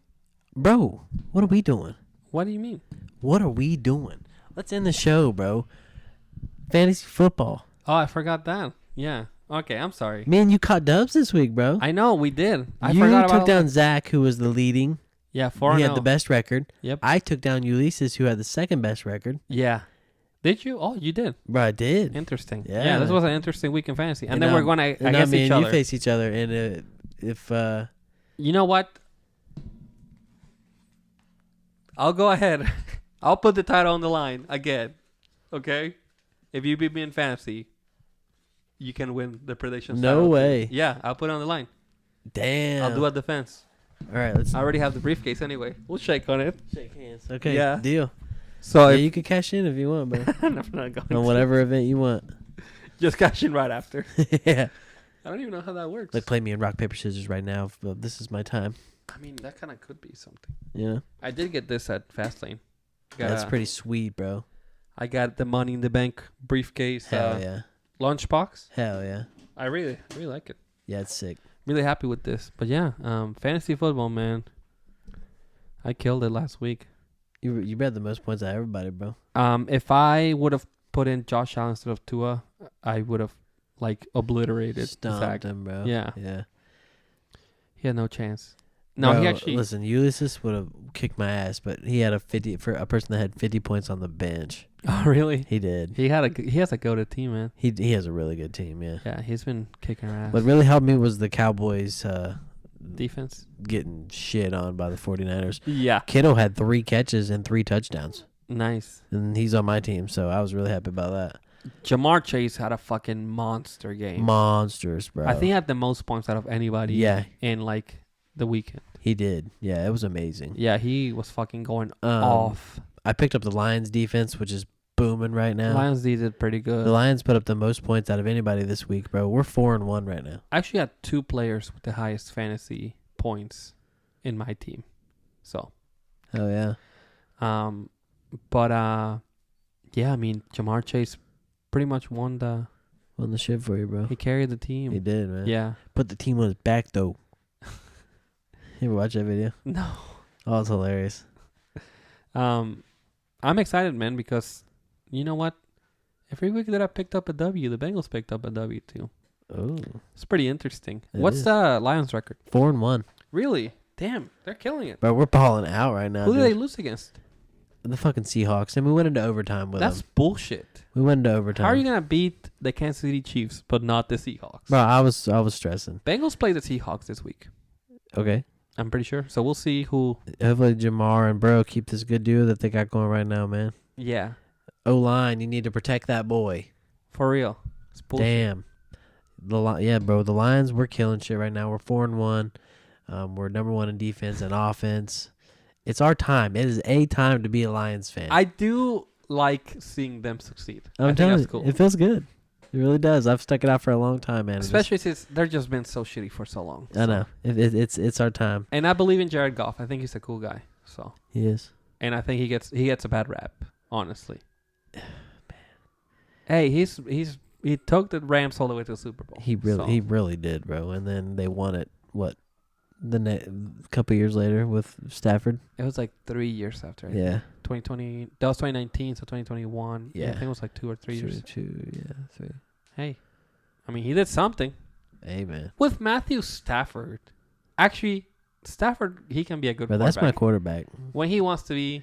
Bro, what are we doing? What do you mean? What are we doing? Let's end the show, bro. Fantasy football. Oh, I forgot that. Yeah. Okay, I'm sorry. Man, you caught dubs this week, bro. I know, we did. I you forgot about took all down that. Zach, who was the leading. Yeah, 4-0. He had the best record. Yep. I took down Ulysses, who had the second best record. Yeah. Did you? Oh, you did. Bro, I did. Interesting. Yeah. Yeah, this was an interesting week in fantasy. And then now- we're going and now against me each and other. you face each other, and if You know what? I'll go ahead. I'll put the title on the line again. Okay? If you beat me in fantasy, you can win the predictions. No title. way. Yeah, I'll put it on the line. damn. I'll do a defense. All right, let's I already have the briefcase anyway. We'll shake on it. shake hands. Okay, Yeah. deal. So Yeah, if you can cash in if you want, bro. I'm not going On to. whatever event you want. Just cash in right after. Yeah. I don't even know how that works. Like, play me in rock, paper, scissors right now. But this is my time. I mean, that kind of could be something. You know? I did get this at Fastlane. That's pretty sweet, bro. I got the Money in the Bank briefcase. Hell yeah. Lunchbox. Hell yeah. I really like it. Yeah, it's sick. Really happy with this. But yeah, fantasy football, man. I killed it last week. You read the most points out of everybody, bro. If I would have put in Josh Allen instead of Tua, I would have like obliterated Stomped Zach. him, bro. Yeah. Yeah. He had no chance. No, Bro, he actually. listen. Ulysses would have kicked my ass, but he had a 50 for a person that had 50 points on the bench. Oh, really? He did. He has a go-to team, man. He has a really good team. Yeah. Yeah, he's been kicking our ass. What really helped me was the Cowboys Defense getting shit on by the 49ers. Yeah. Kittle had 3 catches and 3 touchdowns, Nice. and he's on my team, so I was really happy about that. Jamar Chase had a fucking monster game. Monsters, bro. I think he had the most points out of anybody. Yeah. In like the weekend. He did. Yeah, it was amazing. Yeah, he was fucking going off. I picked up the Lions defense, which is booming right now. Lions D did pretty good. The Lions put up the most points out of anybody this week, bro. We're 4-1 right now. I actually had 2 players with the highest fantasy points in my team. So, Oh yeah. but yeah, I mean, Jamar Chase pretty much won the shit for you, bro. he carried the team. He did, man. Yeah. Put the team on his back though. You ever watch that video? No. Oh, it's hilarious. I'm excited, man, because you know what? Every week that I picked up a W, the Bengals picked up a W too. Oh. It's pretty interesting. It What's is. the Lions record? 4-1. Really? Damn, they're killing it. Bro, we're balling out right now. Who did dude. they lose against? The fucking Seahawks. And we went into overtime with That's them. bullshit. We went into overtime. How are you gonna beat the Kansas City Chiefs but not the Seahawks? Bro, I was stressing. Bengals play the Seahawks this week. Okay. I'm pretty sure. So we'll see who. Hopefully Jamar and Bro keep this good duo that they got going right now, man. Yeah, O-line, you need to protect that boy. for real. It's bullshit. Damn. Yeah, bro. The Lions, we're killing shit right now. We're 4-1. We're number 1 in defense and offense. It's our time. It is a time to be a Lions fan. I do like seeing them succeed. I I'm think telling that's you, cool. it feels good. It really does. I've stuck it out for a long time, man. Especially since they've just been so shitty for so long. I know. It's our time. And I believe in Jared Goff. I think he's a cool guy. So, He is. and I think he gets a bad rap, honestly. Hey, he took the Rams all the way to the Super Bowl. He really did, bro. And then they won it. What? Couple years later with Stafford. It was like 3 years after. I Yeah. think. 2020. That was 2019, so 2021. Yeah. I think it was like 2 or 3 years. 3. Hey, I mean, he did something Hey, man. with Matthew Stafford. Actually, Stafford, he can be a good Bro, quarterback. that's my quarterback. When he wants to be,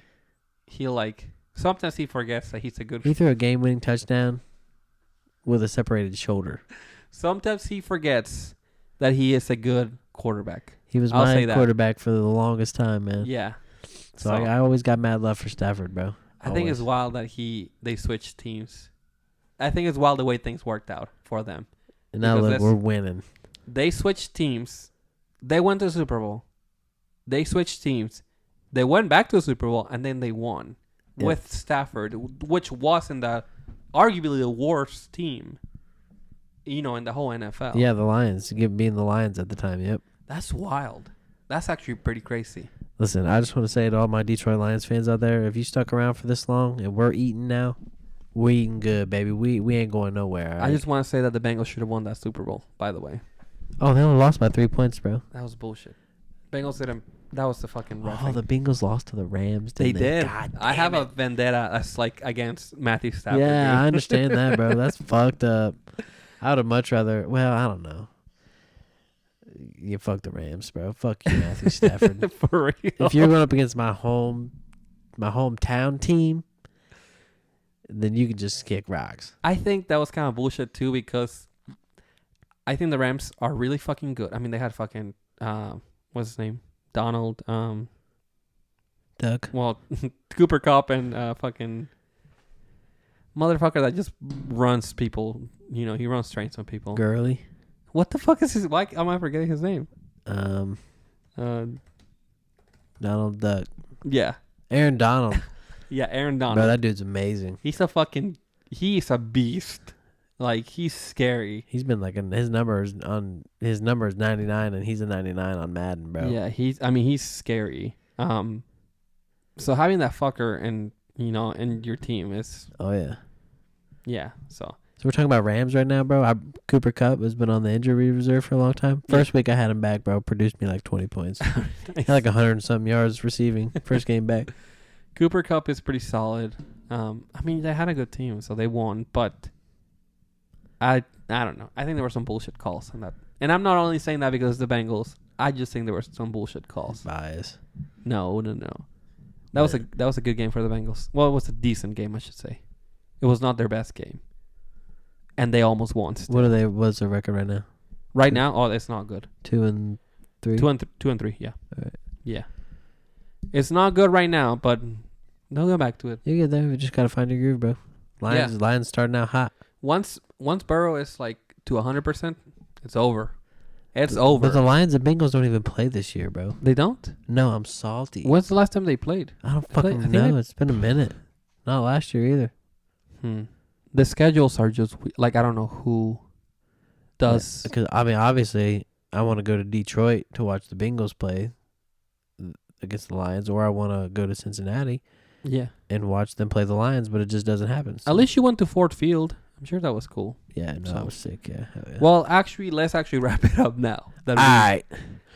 sometimes he forgets that he's a good. He threw a game-winning touchdown with a separated shoulder. Sometimes he forgets that he is a good quarterback. He was I'll say my that. quarterback for the longest time, man. Yeah. So I always got mad love for Stafford, bro. I think it's Always. wild that they switched teams. I think it's wild the way things worked out for them. And now because look, we're winning. They switched teams. They went to the Super Bowl. They switched teams. They went back to the Super Bowl, and then they won with Stafford, which was in arguably the worst team, in the whole NFL. Yeah, the Lions. Being the Lions at the time, yep. That's wild. That's actually pretty crazy. Listen, I just want to say to all my Detroit Lions fans out there, if you stuck around for this long and we're eating now, we're eating good, baby. We ain't going nowhere. All right? I just want to say that the Bengals should have won that Super Bowl, by the way. Oh, they only lost by 3 points, bro. That was bullshit. Bengals didn't. That was the fucking Oh, roughing. the Bengals lost to the Rams. They Didn't did. God I have damn a vendetta that's like against Matthew Stafford. Yeah, dude. I understand that, bro. That's fucked up. I would have much rather. Well, I don't know. You fuck the Rams, bro. Fuck you, Matthew Stafford. For real. If you're going up against my hometown team, then you can just kick rocks. I think that was kind of bullshit too because I think the Rams are really fucking good. I mean, they had fucking what's his name? Donald. Duck. Well, Cooper Kupp and fucking motherfucker that just runs people. He runs trains on people. Gurley. What the fuck is his? Why am I forgetting his name? Donald Duck. Yeah, Aaron Donald. yeah, Aaron Donald. Bro, that dude's amazing. He's a beast. Like, he's scary. He's been like his number is 99 and he's a 99 on Madden, bro. Yeah, he's scary. So having that fucker in your team is Oh yeah. yeah. So So we're talking about Rams right now, bro. Cooper Kupp has been on the injury reserve for a long time. First week I had him back, bro. Produced me like 20 points. He had like 100 and some yards receiving. First game back. Cooper Kupp is pretty solid. They had a good team, so they won. But I don't know. I think there were some bullshit calls And I'm not only saying that because it's the Bengals. I just think there were some bullshit calls. Bias. No. That was a good game for the Bengals. Well, it was a decent game, I should say. It was not their best game. And they almost won. Still. What's their record right now? Right now, it's not good. 2-3. 2-3, yeah. All right. Yeah. It's not good right now, but they'll go back to it. You get there. We just gotta find your groove, bro. Lions starting out hot. Once Burrow is like to 100%, it's over. It's over. But the Lions and Bengals don't even play this year, bro. They don't? No, I'm salty. When's the last time they played? I don't fucking know. It's been a minute. Not last year either. The schedules are just like I don't know who does. Because I mean, obviously, I want to go to Detroit to watch the Bengals play against the Lions, or I want to go to Cincinnati, and watch them play the Lions. But it just doesn't happen. So. At least you went to Ford Field. I'm sure that was cool. Yeah, no, that was sick. Yeah. Well, actually, let's wrap it up now. All right.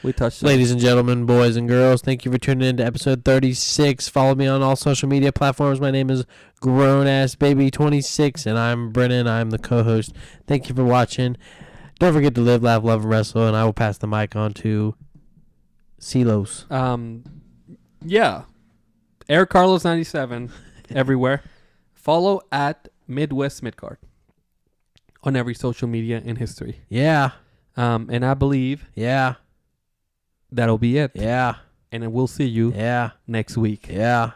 We touched. Ladies and gentlemen, boys and girls, thank you for tuning in to episode 36. Follow me on all social media platforms. My name is GrownAssBaby26, and I'm Brennan. I'm the co-host. Thank you for watching. Don't forget to live, laugh, love, and wrestle, and I will pass the mic on to Silos. Yeah. Air Carlos 97 everywhere. Follow at Midwest Midcard on every social media in history. Yeah. And I believe that'll be it. Yeah. And we'll see you next week. Yeah.